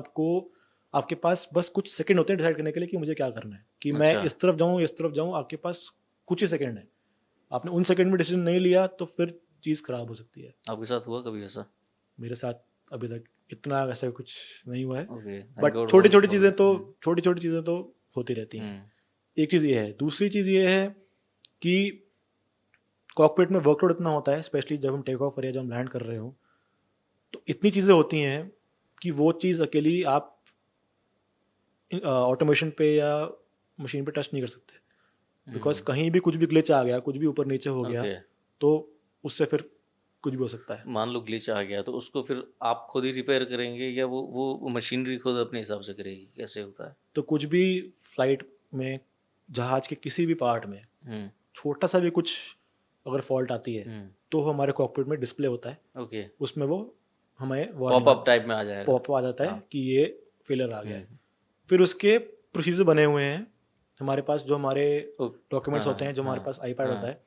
आपके पास बस कुछ सेकंड होते हैं डिसाइड करने के लिए कि मुझे क्या करना है, कि मैं इस तरफ जाऊं, आपके पास कुछ ही सेकंड है, आपने उन सेकंड में डिसीजन नहीं लिया तो फिर चीज़ खराब हो सकती है। आपके साथ हुआ कभी ऐसा? मेरे साथ अभी तक इतना वैसा कुछ नहीं हुआ है, बट छोटी छोटी चीज़ें तो होती रहती हैं। एक चीज़ ये है। दूसरी चीज़ ये है कि कॉकपिट में वर्कलोड इतना होता है, स्पेशली जब हम टेक ऑफ कर या जब हम लैंड कर रहे हो, तो इतनी चीज़ें होती हैं कि वो चीज़ अकेली आप ऑटोमेशन पे या मशीन पे टच नहीं कर सकते, बिकॉज कहीं भी कुछ भी ग्लिच आ गया, कुछ भी ऊपर नीचे हो गया, तो उससे फिर कुछ भी हो सकता है। मान लो ग्लिच आ गया तो उसको फिर आप खुद ही रिपेयर करेंगे या वो मशीनरी खुद अपने हिसाब से करेगी, कैसे होता है? तो कुछ भी फ्लाइट में, जहाज के किसी भी पार्ट में छोटा सा भी कुछ अगर फॉल्ट आती है तो हमारे कॉकपिट में डिस्प्ले होता है, उसमें वो हमें पॉपअप टाइप में आ जाएगा, पॉपअप आ जाता है कि ये फेलियर आ गया है। फिर उसके प्रोसीजर बने हुए हैं हमारे पास, जो हमारे डॉक्यूमेंट्स होते हैं, जो हमारे पास आईपैड होता है,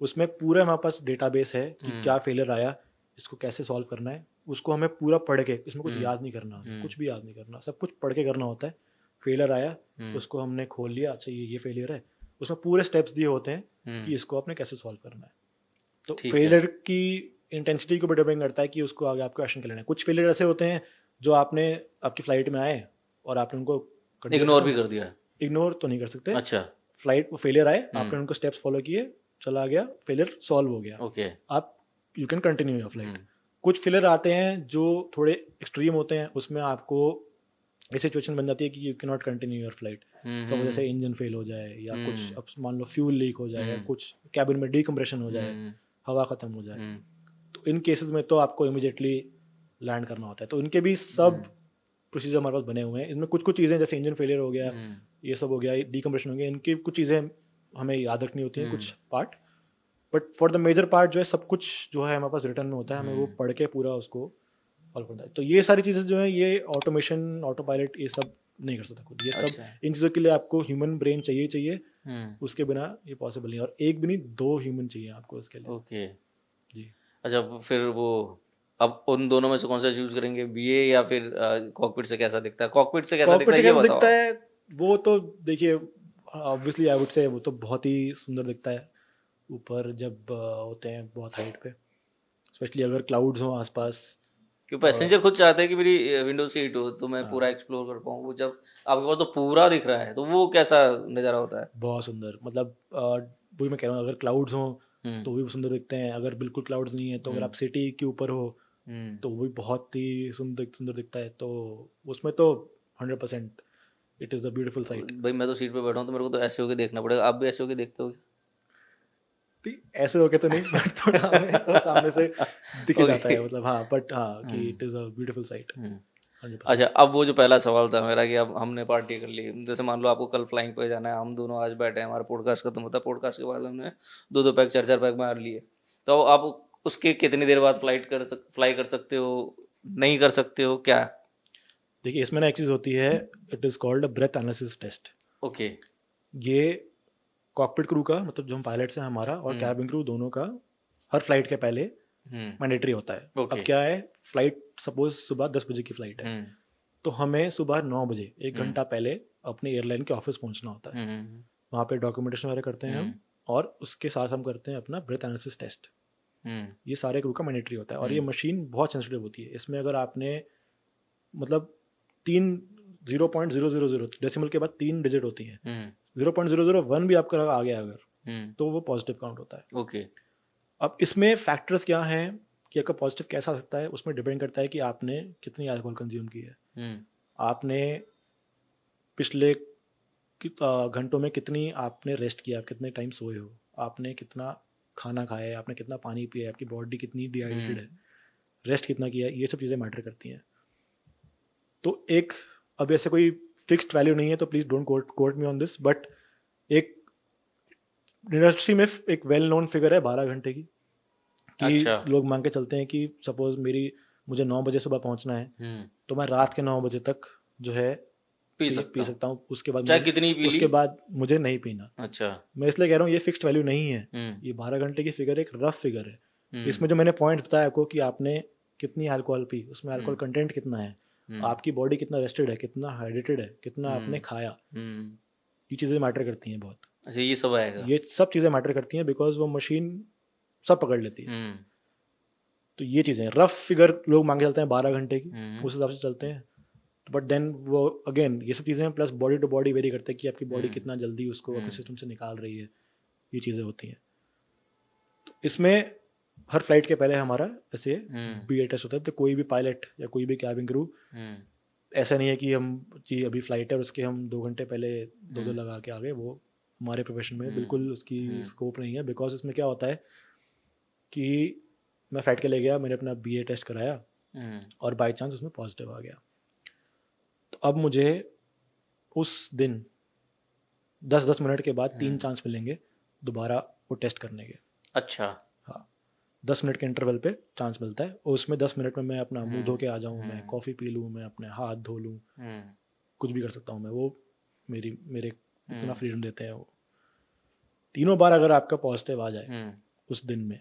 उसमें पूरा हमारे पास डेटाबेस है कि क्या फेलियर आया, इसको कैसे सॉल्व करना है, उसको हमें पूरा पढ़ के, इसमें कुछ याद नहीं करना, कुछ भी याद नहीं करना, सब कुछ पढ़ के करना होता है। फेलियर आया, उसको हमने खोल लिया, अच्छा ये फेलियर है, उसमें पूरे स्टेप्स दिए होते हैं कि इसको आपने कैसे सॉल्व करना है। तो फेलियर की इंटेंसिटी को भी डिपेंड करता है कि उसको आगे आपको एक्शन कर लेना है। कुछ फेलियर ऐसे होते हैं जो आपकी फ्लाइट में आए और आपने उनको इग्नोर भी कर दिया। इग्नोर तो नहीं कर सकते। अच्छा, फ्लाइट फेलियर आए, आपने उनको स्टेप्स फॉलो किए, चला गया, फेलियर सॉल्व हो गया, ओके, आप you can continue your flight. कुछ फेलियर आते हैं जो थोड़े एक्सट्रीम होते हैं, उसमें आपको ऐसी सिचुएशन बन जाती है कि you can not continue your flight, सब वजह से इंजन फेल हो जाए या कुछ, अब मान लो फ्यूल लीक हो जाए या कुछ कैबिन में डीकम्प्रेशन हो जाए, हवा ख़त्म हो जाए, तो इन केसेस में तो आपको इमीडिएटली लैंड करना होता है। तो इनके भी सब प्रोसीजर हमारे पास बने हुए हैं। इनमें कुछ कुछ चीज़ें जैसे इंजन फेलियर हो गया, ये सब हो गया, डीकम्प्रेशन हो गया, इनकी कुछ चीज़ें हमें याद रखनी होती हैं, कुछ part, but for the major part जो है सब कुछ जो है हमारे पास रिटर्न में होता है, हमें वो पढ़ के पूरा उसको फॉलो करना है। तो ये सारी चीज़ें जो है ये ऑटोमेशन, ऑटो पायलट ये सब नहीं कर सकता खुद, ये सब इन चीज़ों के लिए आपको ह्यूमन ब्रेन चाहिए चाहिए, उसके बिना ये पॉसिबल नहीं, और एक भी नहीं 2 ह्यूमन चाहिए आपको इसके लिए। ओके जी। अच्छा, फिर वो अब उन दोनों में से कौन सा चूज करेंगे, बीए या फिर कॉकपिट से कैसा दिखता है? कॉकपिट से कैसा दिखता है ये बताओ। दिखता है वो तो देखिए ऑब्वियसली आई वुड से वो तो बहुत ही सुंदर दिखता है ऊपर जब होते हैं बहुत हाइट पे, स्पेशली अगर क्लाउड्स हो आसपास। क्योंकि पैसेंजर खुद चाहते हैं कि मेरी विंडो सीट हो तो मैं पूरा एक्सप्लोर कर पाऊँ, वो जब आपके पास तो पूरा दिख रहा है तो वो कैसा नज़ारा होता है? बहुत सुंदर, मतलब वही मैं कह रहा हूँ, अगर क्लाउड्स हो तो भी सुंदर दिखते हैं, अगर बिल्कुल क्लाउड्स नहीं है तो अगर आप सिटी के ऊपर हो तो वो भी बहुत ही सुंदर सुंदर दिखता है। तो उसमें तो 100% it is a beautiful sight. भाई मैं तो सीट पे बैठा हूँ तो मेरे को तो ऐसे होके देखना पड़ेगा, आप भी ऐसे होके देखते हो? ऐसे होके तो नहीं बट थोड़ा हमें तो सामने से दिख जाता है, मतलब हाँ, बट हाँ कि it is a beautiful sight. अच्छा, अब वो जो पहला सवाल था मेरा कि अब हमने पार्टी कर ली, जैसे मान लो आपको कल फ्लाइंग पे जाना है, हम दोनों आज बैठे हैं, हमारा पॉडकास्ट खत्म होता है, पॉडकास्ट के बाद हमने 2-2 पैक 4-4 पैक मार लिए, तो आप उसके कितनी देर बाद फ्लाई कर सकते हो, नहीं कर सकते हो क्या? देखिए इसमें ना एक चीज़ होती है, it is called a breath analysis test. Okay. ये कॉकपिट क्रू का, मतलब जो हम पायलट्स हैं हमारा और कैबिन क्रू दोनों का हर फ्लाइट के पहले मैंडेटरी होता है। अब क्या है, फ्लाइट सपोज सुबह 10 बजे की फ्लाइट है, तो हमें सुबह 9 बजे 1 घंटा पहले अपने एयरलाइन के ऑफिस पहुंचना होता है। वहाँ पे डॉक्यूमेंटेशन वगैरह करते हैं हम, और उसके साथ हम करते हैं अपना ब्रेथ एनालिसिस टेस्ट। ये सारे क्रू का मैंडेटरी होता है, और ये मशीन बहुत सेंसिटिव होती है। इसमें अगर आपने मतलब 0.000 डेसिमल के बाद 3 डिजिट होती हैं, 0.001 भी आपका आ गया अगर, तो वो पॉजिटिव काउंट होता है। ओके। अब इसमें फैक्टर्स क्या हैं कि आपका पॉजिटिव कैसा आ सकता है, उसमें डिपेंड करता है कि आपने कितनी अल्कोहल कंज्यूम की है, आपने पिछले घंटों में कितनी आपने रेस्ट किया, आप कितने टाइम सोए हो, आपने कितना खाना खाया है, आपने कितना पानी पिया है, आपकी बॉडी कितनी डिहाइड्रेटेड है, रेस्ट कितना किया है, ये सब चीज़ें मैटर करती हैं। तो एक अब ऐसे कोई फिक्स्ड वैल्यू नहीं है, तो please don't quote me on this, but एक इंडस्ट्री में एक वेल नोन फिगर है 12 घंटे की, कि लोग मांग के चलते हैं कि सपोज मुझे 9 बजे सुबह पहुंचना है, तो मैं रात के 9 बजे तक जो है पी सकता हूँ, उसके बाद चाहे कितनी पी ली, उसके बाद मुझे नहीं पीना। अच्छा, मैं इसलिए कह रहा हूँ ये फिक्स्ड वैल्यू नहीं है, ये 12 घंटे की फिगर एक रफ फिगर है। इसमें जो मैंने पॉइंट बताया आपको कि आपने कितनी अल्कोहल पी, उसमें अल्कोहल कंटेंट कितना है, आपकी बॉडी कितना रेस्टेड है, कितना हाइड्रेटेड है, कितना आपने खाया, ये चीज़ें मैटर करती हैं बहुत। अच्छा, ये सब आएगा, ये सब चीज़ें मैटर करती हैं, बिकॉज वो मशीन सब पकड़ लेती है। तो ये चीज़ें रफ फिगर लोग मांगे चलते हैं 12 घंटे की, उस हिसाब से चलते हैं, बट देन वो अगेन ये सब चीज़ें plus body to body vary करते हैं कि आपकी बॉडी कितना जल्दी उसको अपने सिस्टम से निकाल रही है, ये चीज़ें होती हैं। तो इसमें हर फ्लाइट के पहले हमारा ऐसे BA टेस्ट होता है। तो कोई भी पायलट या कोई भी कैबिन क्रू ऐसा नहीं है कि हम जी अभी फ्लाइट है और उसके हम 2 घंटे पहले 2 लगा के आ गए, वो हमारे प्रोफेशन में बिल्कुल उसकी स्कोप नहीं है। बिकॉज इसमें क्या होता है कि मैं फ्लाइट के ले गया, मैंने अपना BA टेस्ट कराया और बाई चांस उसमें पॉजिटिव आ गया, तो अब मुझे उस दिन 10-10 मिनट के बाद 3 चांस मिलेंगे दोबारा वो टेस्ट करने के। अच्छा, हाँ, 10 मिनट के इंटरवल पे चांस मिलता है, और उसमें 10 मिनट में मैं अपना मुंह धो के आ जाऊँ, मैं कॉफ़ी पी लूँ, मैं अपने हाथ धो लूँ, कुछ भी कर सकता हूँ मैं, वो मेरे इतना फ्रीडम देते हैं वो। तीनों बार अगर आपका पॉजिटिव आ जाए उस दिन में,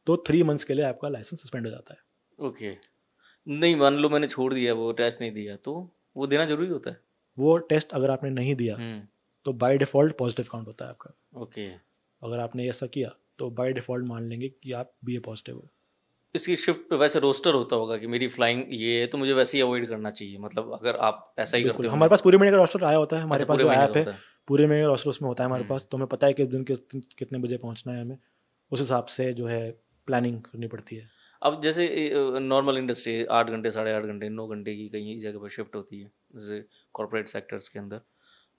तो 3 मंथ्स के लिए आपका लाइसेंस सस्पेंड हो जाता है। ओके। नहीं, मान लो मैंने छोड़ दिया, वो टेस्ट नहीं दिया, तो वो देना जरूरी होता है? वो टेस्ट अगर आपने नहीं दिया तो बाय डिफ़ॉल्ट पॉजिटिव काउंट होता है आपका। ओके। अगर आपने ऐसा किया तो बाय डिफ़ॉल्ट मान लेंगे कि आप BA पॉजिटिव हो। इसकी शिफ्ट पे वैसे रोस्टर होता होगा कि मेरी फ्लाइंग ये है तो मुझे वैसे ही अवॉइड करना चाहिए, मतलब अगर आप ऐसा ही करते हो? हमारे पास पूरे महीने का रोस्टर आया होता है, हमारे पास जो ऐप है पूरे महीने का रोस्टर उसमें होता है हमारे पास, तो हमें पता है किस दिन कितने बजे पहुंचना है, हमें उस हिसाब से जो है प्लानिंग करनी पड़ती है। अब जैसे नॉर्मल इंडस्ट्री 8 घंटे 8.5 घंटे 9 घंटे की कहीं जगह पर शिफ्ट होती है, जैसे कॉर्पोरेट सेक्टर्स के अंदर,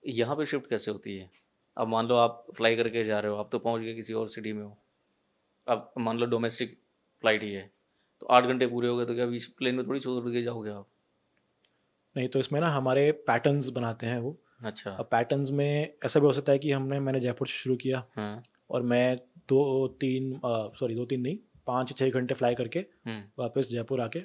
यहाँ पे शिफ्ट कैसे होती है? अब मान लो आप फ्लाई करके जा रहे हो, आप तो पहुँच गए किसी और सिटी में हो, अब मान लो डोमेस्टिक फ्लाइट ही है, तो 8 घंटे पूरे हो गए तो क्या बीच प्लेन में थोड़ी छोड़ के जाओगे आप? नहीं, तो इसमें ना हमारे पैटर्न्स बनाते हैं वो। अच्छा। अब पैटर्न्स में ऐसा भी हो सकता है कि मैंने जयपुर से शुरू किया हाँ। और मैं 2-3 नहीं 5-6 घंटे फ्लाई करके वापस जयपुर आके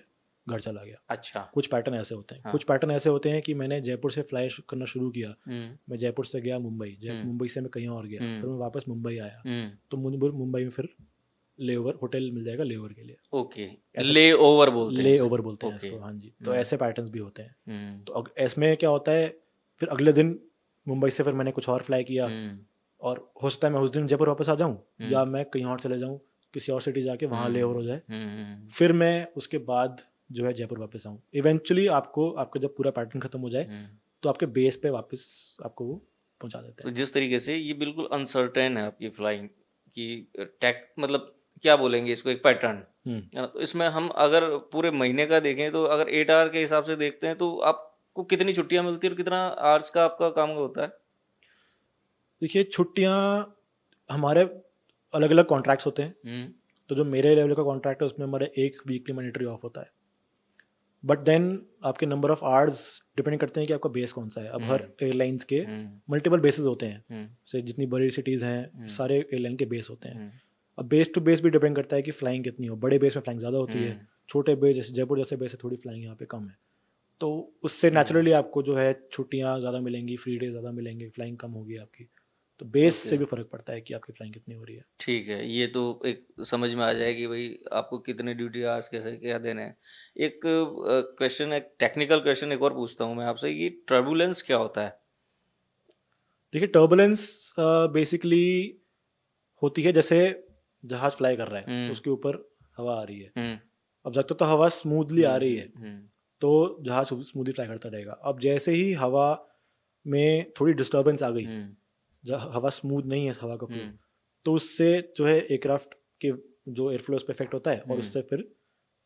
घर चला गया। अच्छा। कुछ पैटर्न ऐसे होते हैं। हाँ। कुछ पैटर्न ऐसे होते हैं कि मैंने जयपुर से फ्लाई करना शुरू किया, मैं जयपुर से गया मुंबई, मुंबई से मैं कहीं और गया, फिर मैं वापस मुंबई आया, तो मुंबई में फिर ले ओवर होटल मिल जाएगा ले ओवर के लिए। ओके, ले ओवर बोलते हैं। ले ओवर बोलते हैं इसको, हाँ जी। तो ऐसे पैटर्न्स भी होते हैं। तो इसमें क्या होता है, फिर अगले दिन मुंबई से फिर मैंने कुछ और फ्लाई किया, और हो सकता है मैं उस दिन जयपुर वापस आ जाऊँ, या मैं कहीं और चले जाऊँ, किसी और सिटी जाके वहाँ ले ओवर हो जाए, फिर मैं उसके बाद जो है जयपुर वापस आऊँ। इवेंचुअली आपका जब पूरा पैटर्न खत्म हो जाए तो आपके बेस पे वापस आपको वो पहुँचा देते तो हैं। जिस तरीके से ये बिल्कुल अनसर्टेन है आपकी फ्लाइंग की टेक, मतलब क्या बोलेंगे इसको, एक पैटर्न है ना, तो इसमें हम अगर पूरे महीने का देखें तो अगर 8 आवर के हिसाब से देखते हैं तो आपको कितनी छुट्टियां मिलती है और कितना आवर्स का आपका काम होता है? देखिए, छुट्टियां हमारे अलग अलग कॉन्ट्रैक्ट्स होते हैं। तो जो मेरे लेवल का कॉन्ट्रैक्ट है उसमें हमारे 1 वीकली मैंडेटरी ऑफ होता है, बट देन आपके नंबर ऑफ आवर्स डिपेंड करते हैं कि आपका बेस कौन सा है। अब हर एयरलाइंस के मल्टीपल बेसेस होते हैं, से जितनी बड़ी सिटीज़ हैं सारे एयरलाइन के बेस होते हैं। अब बेस टू बेस भी डिपेंड करता है कि फ्लाइंग कितनी हो। बड़े बेस में फ्लाइंग ज़्यादा होती है, छोटे बेस जैसे जयपुर जैसे बेस है थोड़ी फ्लाइंग यहाँ पे कम है, तो उससे नेचुरली आपको जो है छुट्टियाँ ज़्यादा मिलेंगी, फ्री डे ज़्यादा मिलेंगे, फ्लाइंग कम होगी आपकी। तो बेस से भी फ़र्क पड़ता है कि आपकी फ्लाइंग कितनी हो रही है। ठीक है, ये तो एक समझ में आ जाए कि भाई आपको कितने ड्यूटी आवर्स कैसे क्या देने हैं। एक क्वेश्चन, एक टेक्निकल क्वेश्चन एक और पूछता हूँ मैं आपसे, ये टर्बुलेंस क्या होता है? देखिए, टर्बुलेंस बेसिकली होती है जैसे जहाज फ्लाई कर रहा है, उसके ऊपर हवा आ रही है। अब जब तक तो हवा स्मूथली आ रही है तो जहाज स्मूथली फ्लाई करता रहेगा। अब जैसे ही हवा में थोड़ी डिस्टर्बेंस आ गई, जब हवा स्मूथ नहीं है हवा का फ्लो, तो उससे जो है एयरक्राफ्ट के जो एयर फ्लो उस पर इफेक्ट होता है, और उससे फिर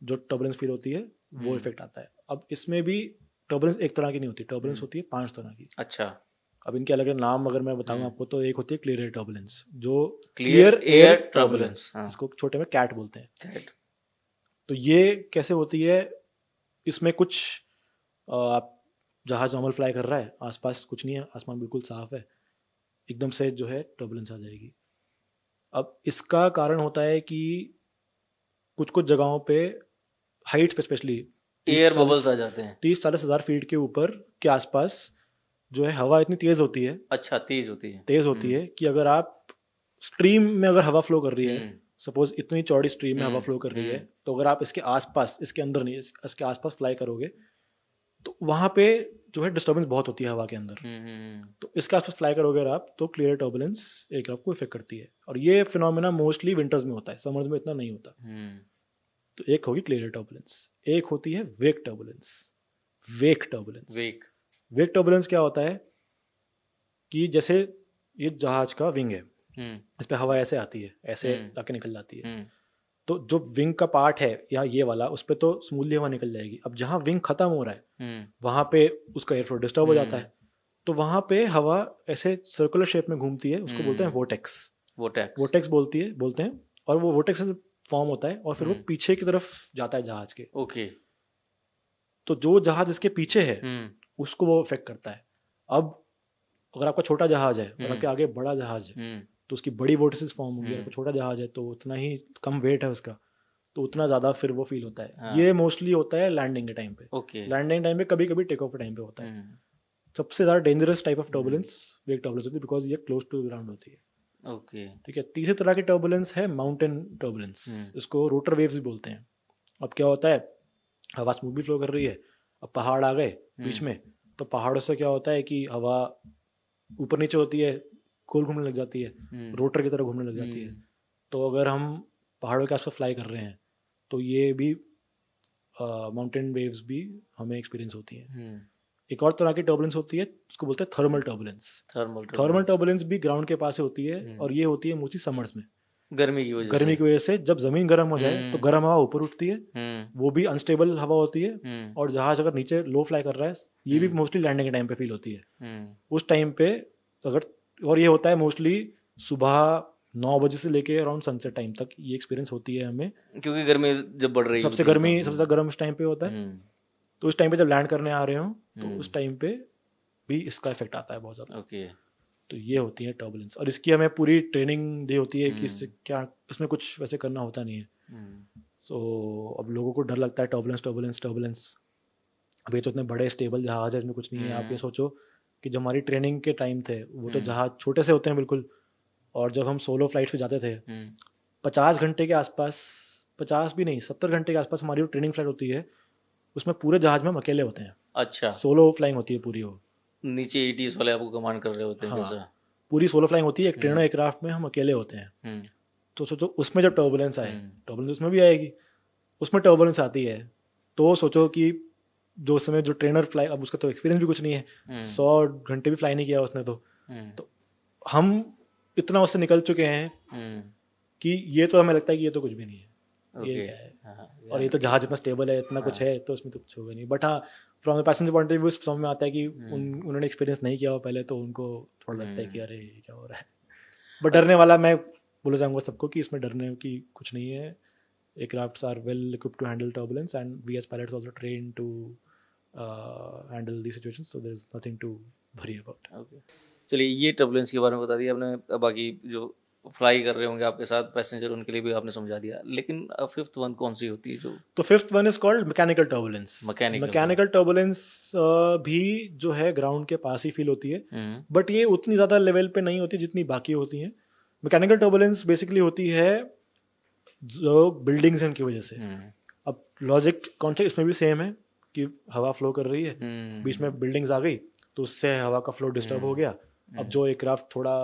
जो टर्बुलेंस फील होती है वो इफेक्ट आता है। अब इसमें भी टर्बुलेंस एक तरह की नहीं होती, टर्बुलेंस होती है 5 तरह की। अच्छा। अब इनके अलग अलग नाम अगर मैं बताऊं आपको, तो एक होती है क्लियर एयर टर्बुलेंस, जो क्लियर एयर टर्बुलेंस, इसको छोटे में कैट बोलते हैं। कैट। तो ये कैसे होती है, इसमें कुछ आप जहाज नॉर्मल फ्लाई कर रहा है, आसपास कुछ नहीं है, आसमान बिल्कुल साफ है, एकदम से जो है टर्बुलेंस आ जाएगी। अब इसका कारण होता है कि कुछ कुछ जगहों पे हाइट्स पे स्पेशली एयर बबल्स आ जाते हैं। 30-40 हज़ार फीट के ऊपर के आसपास जो है हवा इतनी तेज होती है, अच्छा, तेज होती है कि अगर आप स्ट्रीम में अगर हवा फ्लो कर रही है, सपोज इतनी चौड़ी स्ट्रीम में हवा फ्लो कर रही है, तो अगर आप इसके आसपास, इसके अंदर नहीं, इसके आसपास फ्लाई करोगे तो वहां पे जो है डिस्टर्बेंस बहुत होती है हवा के अंदर। तो इसके आसपास फ्लाई करोगे अगर आप, तो क्लियर टर्बुलेंस एयरक्राफ्ट को इफेक्ट करती है, और ये फिनोमेना मोस्टली विंटर्स में होता है, समर्स में इतना नहीं होता। तो एक होगी क्लियर टर्बुलेंस, एक होती है वेक टर्बुलेंस। वेक टर्बुलेंस क्या होता है कि जैसे ये जहाज का विंग है, इस पे हवा ऐसे आती है, ऐसे आके निकल जाती है, तो जो विंग का पार्ट है या ये वाला, उस पे तो स्मूथली हवा निकल जाएगी। अब जहाँ विंग खत्म हो रहा है वहां पे उसका एयर फ्लो डिस्टर्ब हो जाता है, तो वहां पे हवा ऐसे सर्कुलर शेप में घूमती है, उसको बोलते हैं वोटेक्स बोलते हैं, और वो वोटेक्स से फॉर्म होता है, और फिर वो पीछे की तरफ जाता है जहाज के। ओके। तो जो जहाज इसके पीछे है उसको वो इफेक्ट करता है। अब अगर आपका छोटा जहाज है और आपके आगे बड़ा जहाज है, तो उसकी बड़ी वोर्टिसेस फॉर्म होंगी। अगर छोटा जहाज है तो उतना ही कम वेट है उसका, तो उतना ज़्यादा फिर वो फील होता है। हाँ। ये मोस्टली होता है लैंडिंग के टाइम पे। लैंडिंग टाइम पे, कभी कभी टेक ऑफ के टाइम पे होता है। सबसे ज़्यादा dangerous type of turbulence wake turbulence होती है, बिकॉज ये क्लोज टू ग्राउंड होती है। ओके। ठीक है। तीसरी तरह की टर्बुलेंस है माउंटेन टर्बुलेंस, इसको रोटर वेव्स भी बोलते हैं। अब क्या होता है, हवा स्मूथ भी फ्लो कर रही है, अब पहाड़ आ गए बीच में, तो पहाड़ों से क्या होता है कि हवा ऊपर नीचे होती है, गोल घूमने लग जाती है, रोटर की तरह घूमने लग जाती है। तो अगर हम पहाड़ों के आसपास फ्लाई कर रहे हैं तो ये भी माउंटेन वेव्स भी हमें एक्सपीरियंस होती हैं। एक और तरह की टर्बुलेंस होती है, उसको बोलते हैं थर्मल टर्बुलेंस भी ग्राउंड के पास होती है, और ये होती है मोस्टली समर्स में। गर्मी की वजह गर्मी से। की वजह से जब जमीन गर्म हो जाए तो गर्म हवा ऊपर उठती है, वो भी अनस्टेबल हवा होती है, और जहाज अगर नीचे लो फ्लाई कर रहा है, ये भी मोस्टली लैंडिंग के टाइम पे फील होती है। उस टाइम पे अगर, और ये होता है मोस्टली सुबह 9 बजे से लेके अराउंड सनसेट टाइम तक ये एक्सपीरियंस होती है हमें, क्योंकि गर्मी जब बढ़ रही सबसे होती है गर्मी तो। सबसे ज़्यादा गर्म उस टाइम पे होता है। तो उस टाइम पे जब लैंड करने आ रहे हो तो उस टाइम पे भी इसका इफेक्ट आता है बहुत ज़्यादा। ओके। तो ये होती है टर्बुलेंस, और इसकी हमें पूरी ट्रेनिंग दी होती है कि इससे क्या, इसमें कुछ वैसे करना होता नहीं है। सो अब लोगों को डर लगता है टर्बुलेंस टर्बुलेंस टर्बुलेंस। अब ये तो इतने बड़े स्टेबल जहाज है, इसमें कुछ नहीं है। आप ये सोचो कि जब हमारी ट्रेनिंग के टाइम थे वो तो जहाज छोटे से होते हैं बिल्कुल, और जब हम सोलो फ्लाइट पे जाते थे 50 घंटे के आसपास, 50 भी नहीं 70 घंटे के आसपास हमारी जो ट्रेनिंग फ्लाइट होती है उसमें पूरे जहाज में हम अकेले होते हैं। अच्छा, सोलो फ्लाइंग होती है पूरी वो। नीचे ईटीएस वाले आपको कमांड कर रहे होते हैं हाँ, कैसा? पूरी सोलो फ्लाइंग होती है, एक ट्रेनर एयरक्राफ्ट में हम अकेले होते हैं। तो सोचो उसमें जब टर्बुलेंस आए, टर्बुलेंस उसमें भी आएगी, उसमें टर्बुलेंस आती है तो सोचो कि जो उस समय जो ट्रेनर फ्लाई, अब उसका तो एक्सपीरियंस भी कुछ नहीं है, 100 घंटे भी फ्लाई नहीं किया उसने, तो हम इतना उससे निकल चुके हैं कि ये तो हमें लगता है कि ये तो कुछ भी नहीं है, ये क्या है। और ये तो जहाज इतना स्टेबल है, इतना कुछ है, तो उसमें तो कुछ होगा नहीं। बट हाँ, from the passenger point of view समझ में आता है कि उन्होंने एक्सपीरियंस नहीं किया हो पहले, तो उनको थोड़ा लगता है कि अरे ये क्या हो रहा है। बट डरने वाला मैं बोलना चाहूँगा सबको कि इसमें डरने की कुछ नहीं है। Aircrafts are well equipped to handle turbulence, and we as pilots also trained to handle these situations, so there is nothing to worry about. Okay, चलिए ये टर्बुलेंस के बारे में बता दिया आपने। अब बाकी जो फ्लाई कर रहे होंगे आपके साथ पैसेंजर, उनके लिए भी आपने समझा दिया। लेकिन फिफ्थ वन कौन सी होती है जो? तो fifth one is called mechanical turbulence. Mechanical turbulence भी जो है ग्राउंड के पास ही फील होती है, बट ये उतनी ज़्यादा लेवल पे नहीं होती जितनी बाकी होती हैं। मैकेनिकल टर्बुलेंस बेसिकली होती है जो बिल्डिंग्स हैं उनकी वजह से। अब लॉजिक कॉन्सेप्ट इसमें भी सेम है कि हवा फ्लो कर रही है, बीच में बिल्डिंग्स आ गई तो उससे हवा का फ्लो डिस्टर्ब हो गया। अब जो एयरक्राफ्ट थोड़ा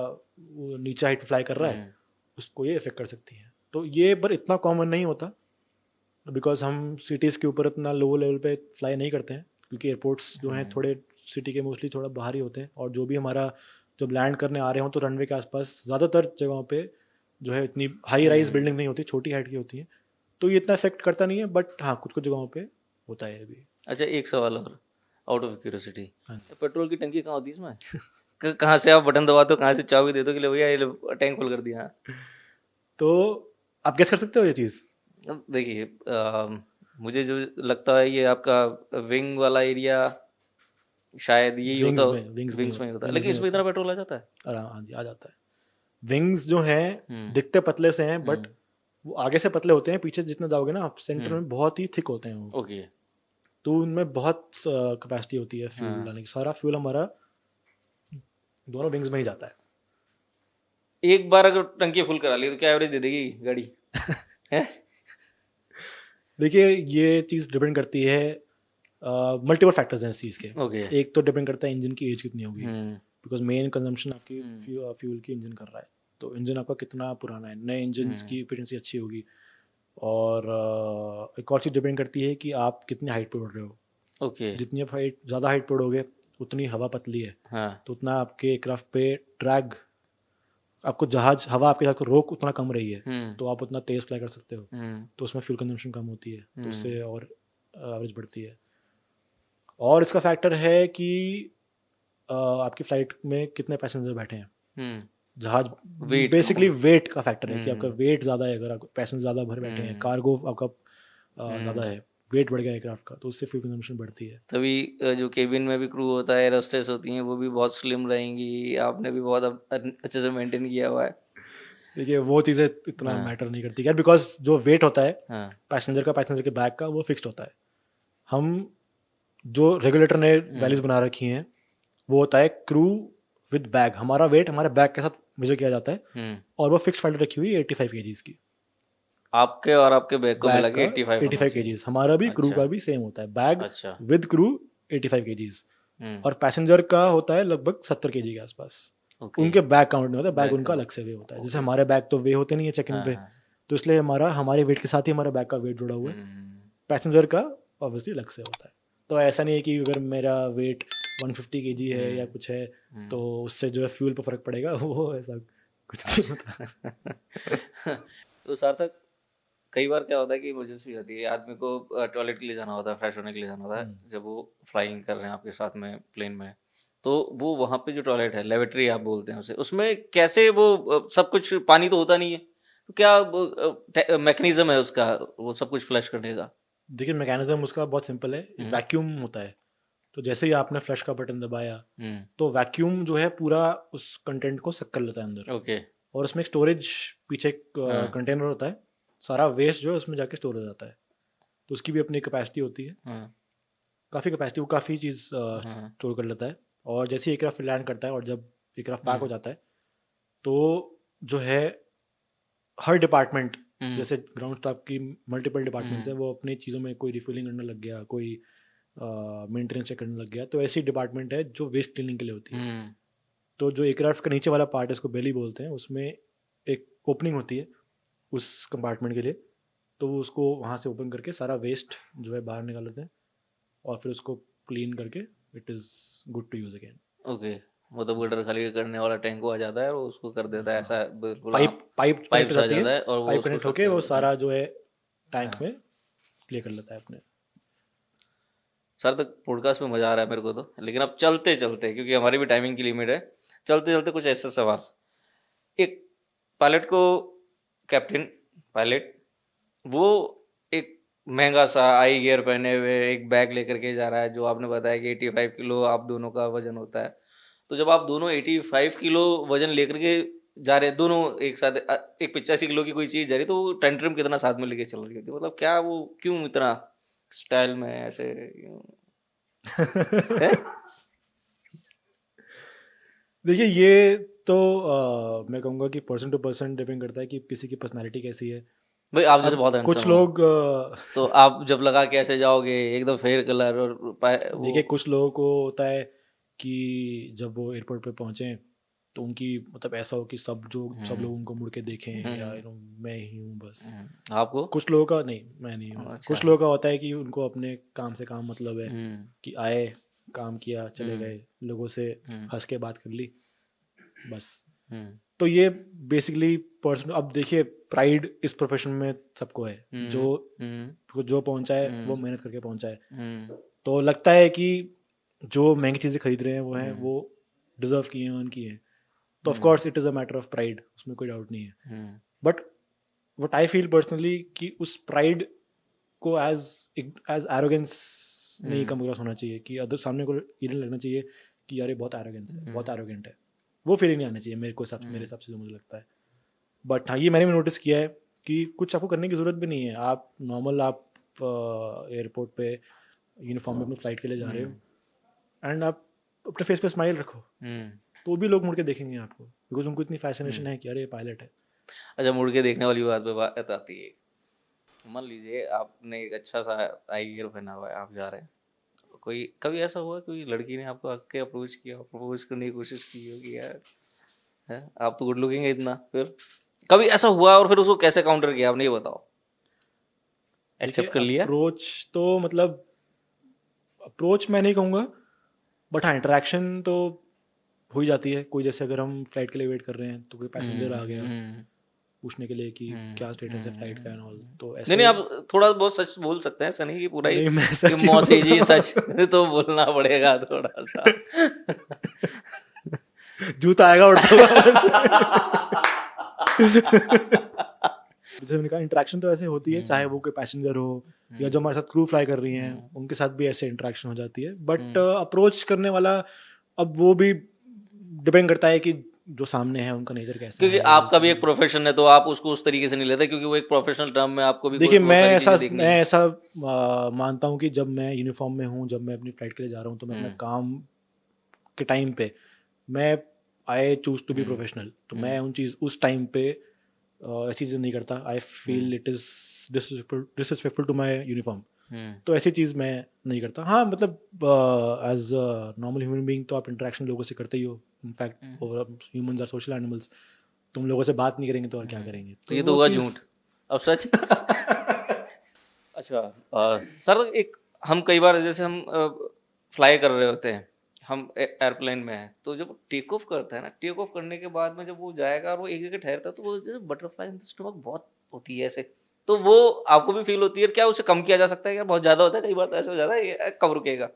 नीचे हाइट पे फ्लाई कर रहा है उसको ये इफेक्ट कर सकती है। तो ये पर इतना कॉमन नहीं होता, बिकॉज हम सिटीज़ के ऊपर इतना लो लेवल पे फ्लाई नहीं करते हैं, क्योंकि एयरपोर्ट्स जो हैं थोड़े सिटी के मोस्टली थोड़ा बाहर ही होते हैं, और जो भी हमारा जब लैंड करने आ रहे हो तो रनवे के आसपास ज़्यादातर जगहों पे जो है इतनी हाई राइज बिल्डिंग नहीं होती, छोटी हाइट की होती है, तो ये इतना इफेक्ट करता नहीं है। बट हाँ, कुछ कुछ जगहों पे होता है अभी। अच्छा, एक सवाल और, आउट ऑफ क्यूरियोसिटी, पेट्रोल की टंकी कहाँ होती है इसमें? कहाँ से आप बटन दबाते हो, कहाँ से चाबी दे दो कि ले भैया ये टैंक फुल कर दिया? तो आप गेस कर सकते हो ये चीज़? देखिए, मुझे जो लगता है ये आपका विंग वाला एरिया शायद यही होता है, विंग्स में होता है। लेकिन इसमें इतना पेट्रोल आ जाता है? हाँ जी, आ जाता है। विंग्स जो हैं दिखते पतले से हैं, बट वो आगे से पतले होते हैं, पीछे जितना जाओगे ना आप सेंटर में बहुत ही थिक होते हैं वो। ओके। तो उनमें बहुत कैपेसिटी होती है फ्यूल डालने की। सारा फ्यूल हमारा दोनों विंग्स में ही जाता है। एक बार अगर टंकी फुल करा ली तो क्या एवरेज दे देगी गाड़ी? देखिए, ये चीज़ डिपेंड करती है, मल्टीपल फैक्टर्स हैं इस चीज़ के। ओके। एक तो डिपेंड करता है इंजन की एज कितनी होगी, बिकॉज मेन कंजम्पशन आपकी फ्यूल की इंजन कर रहा है, तो इंजन आपका कितना पुराना है। नए इंजन की एफिशिएंसी अच्छी होगी। और एक और चीज़ डिपेंड करती है कि आप कितनी हाइट पे उड़ रहे हो। ओके। जितनी आप ज़्यादा हाइट पे उड़ोगे उतनी हवा पतली है, तो उतना आपके एयरक्राफ्ट पे ड्रैग, आपको जहाज हवा आपके जहाज को रोक उतना कम रही है, तो आप उतना तेज़ फ्लाई कर सकते हो, तो उसमें फ्यूल कंजम्पशन कम होती है, तो उससे और एवरेज बढ़ती है। और इसका फैक्टर है कि आपकी फ्लाइट में कितने पैसेंजर बैठे हैं। जहाज बेसिकली वेट का फैक्टर है कि आपका वेट ज़्यादा है, अगर आपको पैसेंजर ज़्यादा भर बैठे हैं, कार्गो आपका ज़्यादा है, वेट बढ़ गया एयरक्राफ्ट का, तो उससे फ्यूल कंजम्पशन बढ़ती है। तभी जो केबिन में भी क्रू होता है, एरोस्टेस होती हैं, वो भी बहुत स्लिम रहेंगी। आपने भी बहुत अच्छे से मेंटेन किया हुआ है। देखिए, वो चीज़ें इतना मैटर नहीं करती यार, बिकॉज जो वेट होता है पैसेंजर के बैग का, वो फिक्स्ड होता है। हम जो रेगुलेटर ने वैल्यूज बना रखी हैं वो होता है क्रू विद बैग। हमारा वेट हमारे बैग के साथ मेजर किया जाता है, और वो फिक्स वैल्यू रखी हुई है 85 kgs की। आपके और आपके बैग को मिला के 85 kgs। हमारा भी क्रू का भी सेम होता है, बैग विद क्रू 85 kgs, और पैसेंजर का होता है लगभग 70 kg के आसपास। उनके बैग काउंट नहीं होता, बैग उनका अलग से वे होता है। जैसे हमारे बैग तो वे होते नहीं है चेक इन पे, तो इसलिए हमारे वेट के साथ ही हमारा बैग का वेट जुड़ा हुआ है। पैसेंजर का ऑब्वियसली अलग से होता है। तो ऐसा नहीं है कि अगर मेरा वेट 150 kg है या कुछ है तो उससे जो है फ्यूल पर फर्क पड़ेगा, वो ऐसा कुछ नहीं होता। तो सार्थक, कई बार क्या होता है कि इमरजेंसी होती है, आदमी को टॉयलेट के लिए जाना होता है, फ्रेश होने के लिए जाना होता है, जब वो फ्लाइंग कर रहे हैं आपके साथ में प्लेन में, तो वो वहाँ पे जो टॉयलेट है, लेवेटरी आप बोलते हैं उसे, उसमें कैसे वो सब कुछ, पानी तो होता नहीं है, तो क्या मैकेनिज्म है उसका वो सब कुछ फ्लश करने का? देखिए मैकेनिज्म उसका बहुत सिंपल है, वैक्यूम होता है। तो जैसे ही आपने फ्लश का बटन दबाया तो वैक्यूम जो है पूरा उस कंटेंट को सक कर लेता है अंदर। ओके। और उसमें एक स्टोरेज, पीछे एक कंटेनर होता है, सारा वेस्ट जो है उसमें जाके स्टोर हो जाता है। तो उसकी भी अपनी कैपेसिटी होती है, काफ़ी कैपेसिटी, वो काफ़ी चीज़ स्टोर कर लेता है। और जैसे ही एयरक्राफ्ट लैंड करता है और जब एयरक्राफ्ट पैक हो जाता है तो जो है हर डिपार्टमेंट, जैसे ग्राउंड स्टाफ की मल्टीपल डिपार्टमेंट्स हैं, वो अपनी चीज़ों में कोई रिफिलिंग करने लग गया, कोई मेंटेनेंस चेक करने लग गया, तो ऐसी डिपार्टमेंट है जो वेस्ट क्लीनिंग के लिए होती है। तो जो एयरक्राफ्ट का नीचे वाला पार्ट है, उसको बेली बोलते हैं, उसमें एक ओपनिंग होती है उस कंपार्टमेंट के लिए। तो वो उसको वहाँ से ओपन करके सारा वेस्ट जो है बाहर निकाल लेते हैं और फिर उसको क्लीन करके it is good to use again. Okay, मतलब गटर खाली करने वाला टैंक को आ जाता है और वो उसको कर देता है, ऐसा बिल्कुल पाइप पाइप कनेक्ट से आ जाती है, जाता है और वो पाइप उसको कनेक्ट suck होके कर वो देता है। सारा जो है टैंक में प्ले कर लेता है अपने। सर, तक पॉडकास्ट में मज़ा आ रहा है मेरे को तो, लेकिन अब चलते चलते, क्योंकि हमारी भी टाइमिंग की लिमिट है, चलते चलते कुछ ऐसे सवाल। एक पायलट को, कैप्टन पायलट, वो एक महंगा सा आई गियर पहने हुए एक बैग लेकर के जा रहा है, जो आपने बताया कि 85 किलो आप दोनों का वजन होता है। तो जब आप दोनों 85 किलो वजन लेकर के जा रहे हैं दोनों एक साथ, एक 85 किलो की कोई चीज़ जा रही है, तो वो टेंट्रम कितना साथ में लेके चल रही होती है, मतलब क्या वो क्यों इतना स्टाइल में ऐसे है? देखिए ये तो मैं कहूँगा कि पर्सन टू पर्सन डिपेंड करता है कि किसी की पर्सनालिटी कैसी है। भाई आप जैसे अब बहुत कुछ हैंडसम हो, लोग तो आप जब लगा के ऐसे जाओगे एकदम फेयर कलर और वो देखिए कुछ लोगों को होता है कि जब वो एयरपोर्ट पे पहुंचे तो उनकी मतलब ऐसा हो कि सब लोग उनको मुड़ के देखें, या मैं ही हूँ बस। आपको कुछ लोगों का नहीं, मैं नहीं हूँ। अच्छा। कुछ लोगों का होता है कि उनको अपने काम से काम मतलब है, कि आए, काम किया, चले गए, लोगों से हंस के बात कर ली, बस। तो ये बेसिकली पर्सन, अब देखिए प्राइड इस प्रोफेशन में सबको है, जो पहुंचा है वो मेहनत करके पहुंचा है। तो लगता है कि जो महंगी चीज़ें खरीद रहे हैं वो हैं, वो डिजर्व किए हैं, अर्न किए हैं, तो of course it is a matter of pride, उसमें कोई डाउट नहीं है। But what I feel personally कि उस प्राइड को एज एरोगेंस नहीं कम अक्रॉस होना चाहिए, कि अदर सामने को ये नहीं लगना चाहिए कि यार ये बहुत एरोगेंस है, बहुत एरोगेंट है, वो फीलिंग नहीं आना चाहिए मेरे हिसाब से जो मुझे लगता है। बट हाँ, ये मैंने भी नोटिस किया है कि कुछ आपको करने की ज़रूरत भी नहीं है। आप नॉर्मल, आप एयरपोर्ट पे यूनिफॉर्म में अपनी फ्लाइट के लिए जा रहे हो एंड आप अपने फेस पे स्माइल रखो, तो भी लोग मुड़ के देखेंगे आपको, बिकॉज उनको इतनी फैसिनेशन है कि अरे ये पायलट है। अच्छा, मुड़ के देखने वाली बात पे बात आती है, मान लीजिए आपने एक अच्छा सा आई गियर पहना हुआ है, आप जा रहे हैं, कोई कभी ऐसा हुआ कोई लड़की ने आपको आके अप्रोच किया, प्रपोज करने की कोशिश की हो कि यार है आप तो गुड लुकिंग है इतना, फिर कभी ऐसा हुआ और फिर उसको कैसे काउंटर किया आपने, ये बताओ? एक्सेप्ट कर लिया? अप्रोच तो मतलब अप्रोच मैं नहीं कहूँगा, बट हाँ इंटरेक्शन तो हो ही जाती है। कोई जैसे अगर हम फ्लाइट के लिए वेट कर रहे हैं तो कोई पैसेंजर आ गया पूछने के लिए कि क्या स्टेटस है फ्लाइट का एंड ऑल, तो ऐसे नहीं आप थोड़ा बहुत सच बोल सकते हैं, ऐसा नहीं कि पूरा ही नहीं, मैं कि सच ही मौसी जी बोलूंगा। सच तो बोलना पड़ेगा थोड़ा सा। जूता आएगा उड़ता हुआ। जैसे मैंने कहा इंटरेक्शन तो ऐसे होती है, चाहे वो कोई पैसेंजर हो या जो हमारे साथ क्रू फ्लाई कर रही हैं, उनके साथ भी ऐसे इंटरेक्शन हो जाती है। बट अप्रोच करने वाला, अब वो भी डिपेंड करता है कि जो सामने है उनका नेचर कैसा क्योंकि है। आपका भी एक प्रोफेशन है, तो आप उसको उस तरीके से नहीं लेते, क्योंकि वो एक प्रोफेशनल टर्म में आपको भी देखिए बहुत सारी चीजें देखनी है। मैं ऐसा मानता हूँ कि जब मैं यूनिफॉर्म में हूँ, जब मैं अपनी फ्लाइट के लिए जा रहा हूँ, तो मैं अपने काम के टाइम पे मैं I choose to be professional, तो मैं उस टाइम पे ऐसी चीज़ नहीं करता। I feel it is disrespectful to my uniform, तो ऐसी चीज़ मैं नहीं करता। हाँ मतलब एज नॉर्मल ह्यूमन बीइंग तो आप इंटरेक्शन लोगों से करते ही हो, in fact humans are social animals, तुम लोगों से बात नहीं करेंगे तो और क्या करेंगे। तो ये तो हुआ झूठ, अब सच। अच्छा सर, एक हम कई बार जैसे हम फ्लाई कर रहे होते हैं, हम एयरप्लेन में हैं, तो जब टेक ऑफ करता है ना, टेक ऑफ करने के बाद में जब वो जाएगा और वो एक जगह ठहरता है, तो वो जो बटरफ्लाई इन द स्टमक बहुत होती है ऐसे, तो वो आपको भी फील होती है? क्या उसे कम किया जा सकता है? क्या बहुत ज़्यादा होता है? कई बार तो ऐसा हो जाता है, ये कब रुकेगा?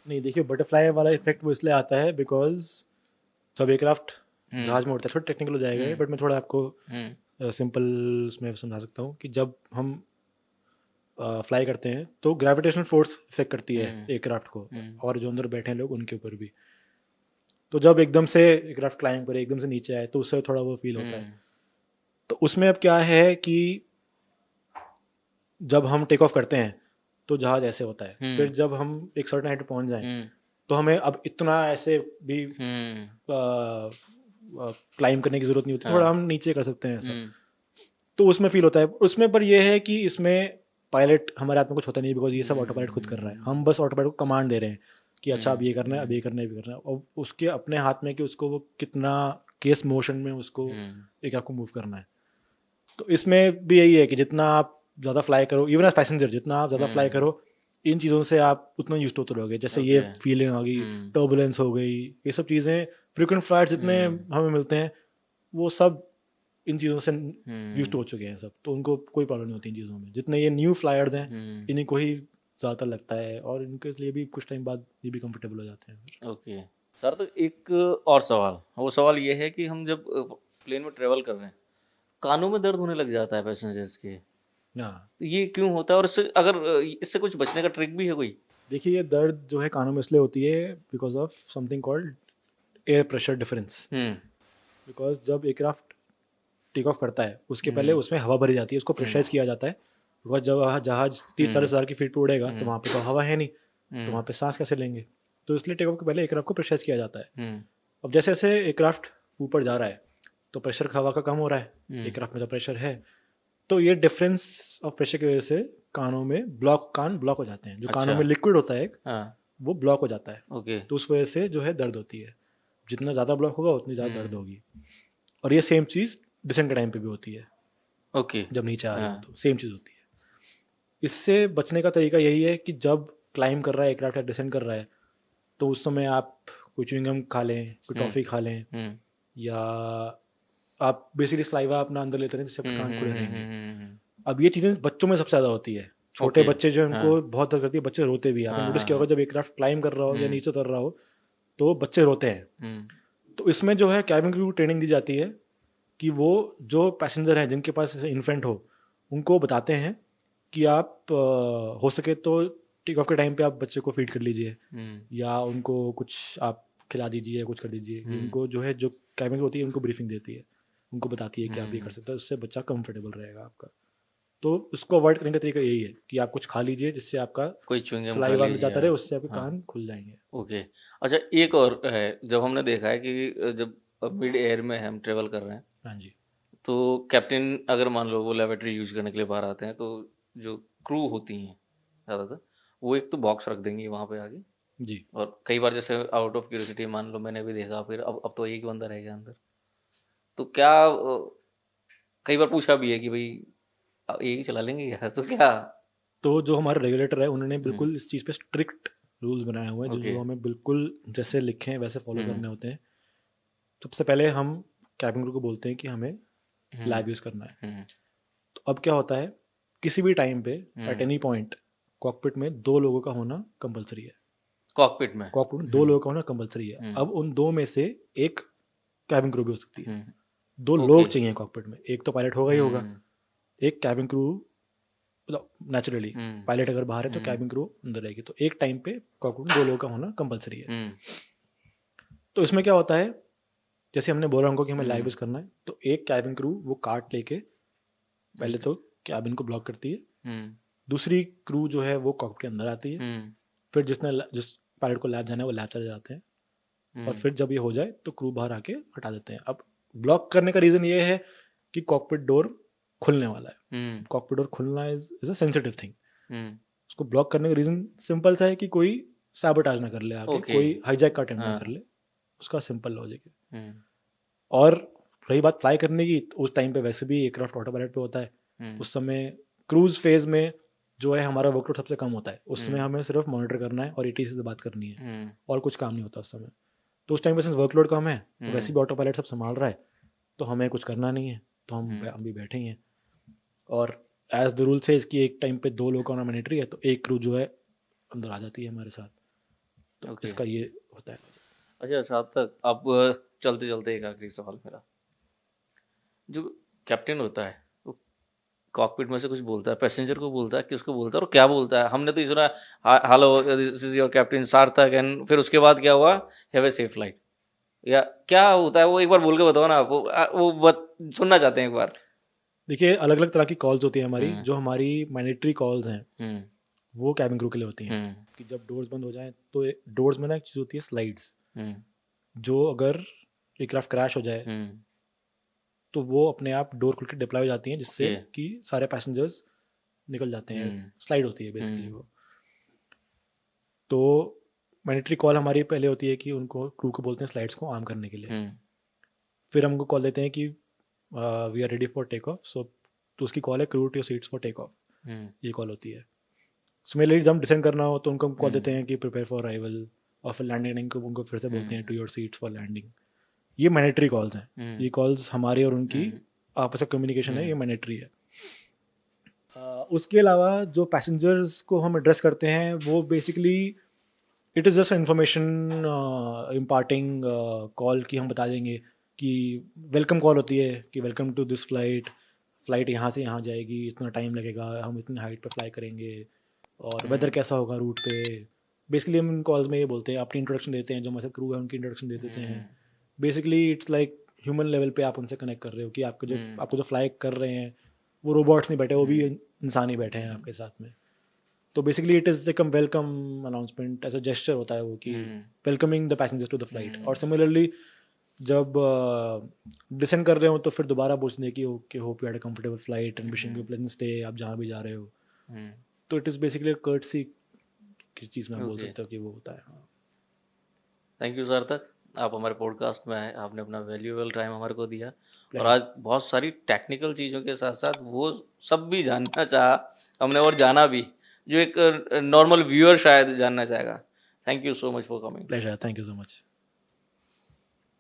नहीं, देखिए बटरफ्लाई वाला इफेक्ट वो इसलिए आता है बिकॉज जब एयरक्राफ्ट जहाज में उड़ता है, थोड़ा टेक्निकल हो जाएगा बट मैं थोड़ा आपको सिंपल उसमें समझा सकता हूँ कि जब हम फ्लाई करते हैं तो ग्रेविटेशनल फोर्स इफेक्ट करती है एयरक्राफ्ट को और जो अंदर बैठे हैं लोग उनके ऊपर भी। तो जब एकदम से एयरक्राफ्ट क्लाइंब करे, एकदम से नीचे आए, तो उससे थोड़ा वो फील होता है। तो उसमें अब क्या है कि जब हम टेक ऑफ करते हैं तो जहाज ऐसे होता है, फिर जब हम एक सर्टेन हाइट पे पहुंच जाएं तो हमें अब इतना ऐसे भी क्लाइंब करने की जरूरत नहीं होती, थोड़ा हम नीचे कर सकते हैं ऐसा। तो उसमें फील होता है। उसमें पर यह है कि इसमें पायलट हमारे हाथ में कुछ होता नहीं, बिकॉज ये सब ऑटो पायलट खुद कर रहा है। हम बस ऑटो पायलट को कमांड दे रहे हैं कि अच्छा अब ये करना है, अब ये करना है, भी करना है, और उसके अपने हाथ में कि उसको वो कितना केस मोशन में उसको एक आपको मूव करना है। तो इसमें भी यही है कि जितना आप ज़्यादा फ्लाई करो, इवन एज पैसेंजर, जितना आप ज़्यादा फ्लाई करो, इन चीज़ों से आप उतना यूज होते रहोगे। जैसे ये फीलिंग आ गई, टर्बुलेंस हो गई, ये सब चीज़ें फ्रीक्वेंट फ्लाइट्स जितने हमें मिलते हैं वो सब इन चीज़ों से यूज हो चुके हैं सब, तो उनको कोई प्रॉब्लम नहीं होती इन चीज़ों में। जितने ये न्यू फ्लायर्स हैं इन्हीं को ही ज़्यादातर लगता है, और इनके लिए भी कुछ टाइम बाद ये भी कंफर्टेबल हो जाते हैं। ओके सर, तो एक और सवाल, वो सवाल ये है कि हम जब प्लेन में ट्रेवल कर रहे हैं, कानों में दर्द होने लग जाता है पैसेंजर्स के, तो ये क्यों होता है? और इससे अगर इससे कुछ बचने का ट्रिक भी है कोई? देखिए, ये दर्द जो है कानों में इसलिए होती है because of something called air pressure difference. Because जब एयरक्राफ्ट टेक ऑफ करता है उसके पहले उसमें हवा भरी जाती है, उसको प्रेशराइज किया जाता है। बिकॉज जब जहाज 30-40 हज़ार की फीट पर उड़ेगा तो वहाँ पे तो हवा है नहीं, तो वहाँ पे सांस कैसे लेंगे? तो इसलिए टेक ऑफ के पहले एयरक्राफ्ट को प्रेशराइज किया जाता है। अब जैसे जैसे एयरक्राफ्ट ऊपर जा रहा है तो प्रेशर हवा का कम हो रहा है, एयरक्राफ्ट में जो प्रेशर है, तो ये डिफरेंस ऑफ प्रेशर की वजह से कानों में कान ब्लॉक हो जाते हैं। जो कानों में लिक्विड होता है वो ब्लॉक हो जाता है। तो उस वजह से जो है दर्द होती है। जितना ज़्यादा ब्लॉक होगा उतनी ज़्यादा दर्द होगी। और ये सेम चीज़ डिसेंट के टाइम पे भी होती है। जब नीचे आ रहे हो तो सेम चीज़ होती है। इससे बचने का तरीका यही है कि जब क्लाइंब कर रहा है एयरक्राफ्ट या डिसेंट कर रहा है तो उस समय आप कोई च्युइंगम खा लें, कोई टॉफ़ी खा लें, या आप बेसिकली सलाइवा अपना अंदर लेते रहें जिससे आपके कान खुले रहेंगे। अब ये चीज़ें बच्चों में सबसे ज़्यादा होती है। छोटे बच्चे जो उनको बहुत दर्द करती है, बच्चे रोते भी। आपने नोटिस किया होगा जब एयरक्राफ्ट क्लाइंब कर रहा हो या नीचे उतर रहा हो तो बच्चे रोते हैं। तो इसमें जो है कैबिन क्रू ट्रेनिंग दी जाती है कि वो जो पैसेंजर हैं जिनके पास ऐसे इन्फेंट हो उनको बताते हैं कि आप हो सके तो टेक ऑफ के टाइम पे आप बच्चे को फीड कर लीजिए, या उनको कुछ आप खिला दीजिए या कुछ कर दीजिए। उनको जो है जो कैबिन होती है उनको ब्रीफिंग देती है, उनको बताती है कि आप ये कर सकते हो, उससे बच्चा कंफर्टेबल रहेगा आपका। तो उसको अवॉइड करने का तरीका यही है कि आप कुछ खा लीजिए जिससे आपका कोई च्युइंगम सलाइवा अंदर जाता रहे, उससे आपके कान खुल जाएंगे। ओके, अच्छा एक और है, जब हमने देखा है कि जब मिड एयर में हम ट्रेवल कर रहे हैं, हाँ जी, तो कैप्टन अगर मान लो वो लेबोरेटरी यूज करने के लिए बाहर आते हैं, तो जो क्रू होती हैं ज़्यादातर वो एक तो बॉक्स रख देंगी वहाँ पे आगे जी। और कई बार जैसे आउट ऑफ क्यूरियोसिटी मान लो मैंने भी देखा, फिर अब तो एक बंदा रह गया अंदर, तो क्या कई बार पूछा भी है कि भाई एक ही चला लेंगे क्या? तो क्या? तो जो हमारे रेगुलेटर है उन्होंने बिल्कुल इस चीज़ पे स्ट्रिक्ट रूल्स बनाए हुए हैं ओके। जो हमें बिल्कुल जैसे लिखे हैं वैसे फॉलो करने होते हैं। सबसे पहले हम कैबिन क्रू को बोलते हैं कि हमें लैब यूज़ करना है। तो अब क्या होता है, किसी भी टाइम पे एट एनी पॉइंट कॉकपिट में 2 लोगों का होना कंपलसरी है। कॉकपिट में 2 लोगों का होना कंपलसरी है। अब उन 2 में से एक कैबिन क्रू भी हो सकती है। 2 लोग चाहिए कॉकपिट में, एक तो पायलट होगा ही होगा, एक कैबिन क्रू। नेचुरली पायलट अगर बाहर है तो कैबिन क्रू अंदर रहेगी। तो एक टाइम पे कॉकपिट में 2 लोगों का होना कंपलसरी है। तो इसमें क्या होता है, जैसे हमने बोला उनको कि हमें लाइव यूज करना है, तो एक कैबिन क्रू वो कार्ट लेके पहले तो कैबिन को ब्लॉक करती है। दूसरी क्रू जो है वो कॉकपिट के अंदर आती है। फिर जिस पायलट को लैब जाना है वो लैब चले जाते हैं। और फिर जब ये हो जाए तो क्रू बाहर आके हटा देते हैं। अब ब्लॉक करने का रीजन ये है कि कॉकपिट डोर खुलने वाला है। Cockpit door Khulna is a sensitive thing. उसको ब्लॉक करने का रीजन सिंपल सा है कि कोई सैबोटाज ना कर ले आके, कोई हाईजैक का अटेम्प्ट ना कर ले। उसका सिंपल लॉजिक है। और रही बात फ्लाई करने की, तो उस टाइम पे वैसे भी एयरक्राफ्ट ऑटो पायलट पे होता है। उस समय क्रूज फेज में जो है हमारा वर्कलोड सबसे कम होता है, उस समय हमें सिर्फ मॉनिटर करना है और एटीसी से बात करनी है और कुछ काम नहीं होता उस समय। तो उस टाइम पे सिंस वर्कलोड कम है, वैसे भी ऑटो पायलट सब संभाल रहा है, तो हमें कुछ करना नहीं है, तो हम भी बैठे ही हैं। और एज द रूल से इसकी एक टाइम पे 2 लोग का मैंडेटरी है, तो एक क्रू जो है अंदर आ जाती है हमारे साथ, तो इसका ये होता है। अच्छा, साथ तक अब चलते चलते एक आखिरी सवाल मेरा, जो कैप्टन होता है वो कॉकपिट में से कुछ बोलता है, पैसेंजर को बोलता है, किसको बोलता है और क्या बोलता है? हमने तो ये सुना hello this is your captain सार्थक, एंड फिर उसके बाद क्या हुआ, हैव ए सेफ फ्लाइट, या क्या होता है वो? एक बार बोल के बताओ ना आप, वो सुनना चाहते हैं एक बार। देखिए, अलग अलग तरह की कॉल्स होती है हमारी। जो हमारी मैंडेटरी कॉल्स हैं वो कैबिन क्रू के लिए होती हैं कि जब डोर्स बंद हो जाएं, तो डोर्स में ना एक चीज़ होती है स्लाइड्स, जो अगर एयरक्राफ्ट क्रैश हो जाए तो वो अपने आप डोर खुल के डिप्लॉय हो जाती हैं, जिससे कि सारे पैसेंजर्स निकल जाते हैं। स्लाइड होती है बेसिकली वो। तो मैंडेटरी कॉल हमारी पहले होती है कि उनको, क्रू को बोलते हैं स्लाइड्स को आर्म करने के लिए। फिर हमको कॉल देते हैं कि we are ready for take off, so तो उसकी कॉल है crew to your seats for take off, ये कॉल होती है। सिमिलरली जब हम डिसेंड करना हो तो उनको कॉल देते हैं कि प्रिपेयर फॉर अराइवल, और फिर लैंडिंग को उनको फिर से बोलते हैं to your seats for landing. ये मैंडेटरी कॉल्स हैं। ये कॉल्स हमारी और उनकी आपस में कम्युनिकेशन है, ये मैंडेटरी है। उसके अलावा जो पैसेंजर्स को हम एड्रेस करते हैं वो basically it is just information imparting call की हम बता देंगे कि वेलकम कॉल होती है कि वेलकम टू दिस फ्लाइट यहाँ से यहाँ जाएगी, इतना टाइम लगेगा, हम इतनी हाइट पे फ्लाई करेंगे, और वेदर कैसा होगा रूट पे। बेसिकली हम इन कॉल्स में ये बोलते हैं, अपनी इंट्रोडक्शन देते हैं, जो हमारे क्रू है उनकी इंट्रोडक्शन दे देते हैं। Basically it's like human level पे आप उनसे कनेक्ट कर रहे हो कि आपको जो फ्लाई कर रहे हैं वो रोबोट्स नहीं बैठे, वो भी इंसान ही बैठे हैं आपके साथ में। तो basically it is like welcome announcement, ऐसा जेस्चर होता है वो कि welcoming the passengers to the flight. और सिमिलरली जब डिसेंड कर रहे हो तो फिर दोबारा पूछने की okay, hope you had a comfortable flight and wishing you pleasant stay, आप जहाँ भी जा रहे हो। तो इट इज़ बेसिकली कर्टसी की चीज़ में बोल सकते हो कि वो होता है। थैंक यू सार्थक, आप हमारे पॉडकास्ट में आए, आपने अपना वैल्यूएबल टाइम हमारे को दिया, और आज बहुत सारी टेक्निकल चीज़ों के साथ साथ वो सब भी जानना चाहा हमने, और जाना भी जो एक नॉर्मल व्यूअर शायद जानना चाहेगा। Thank you so much for coming. Pleasure, thank you so much.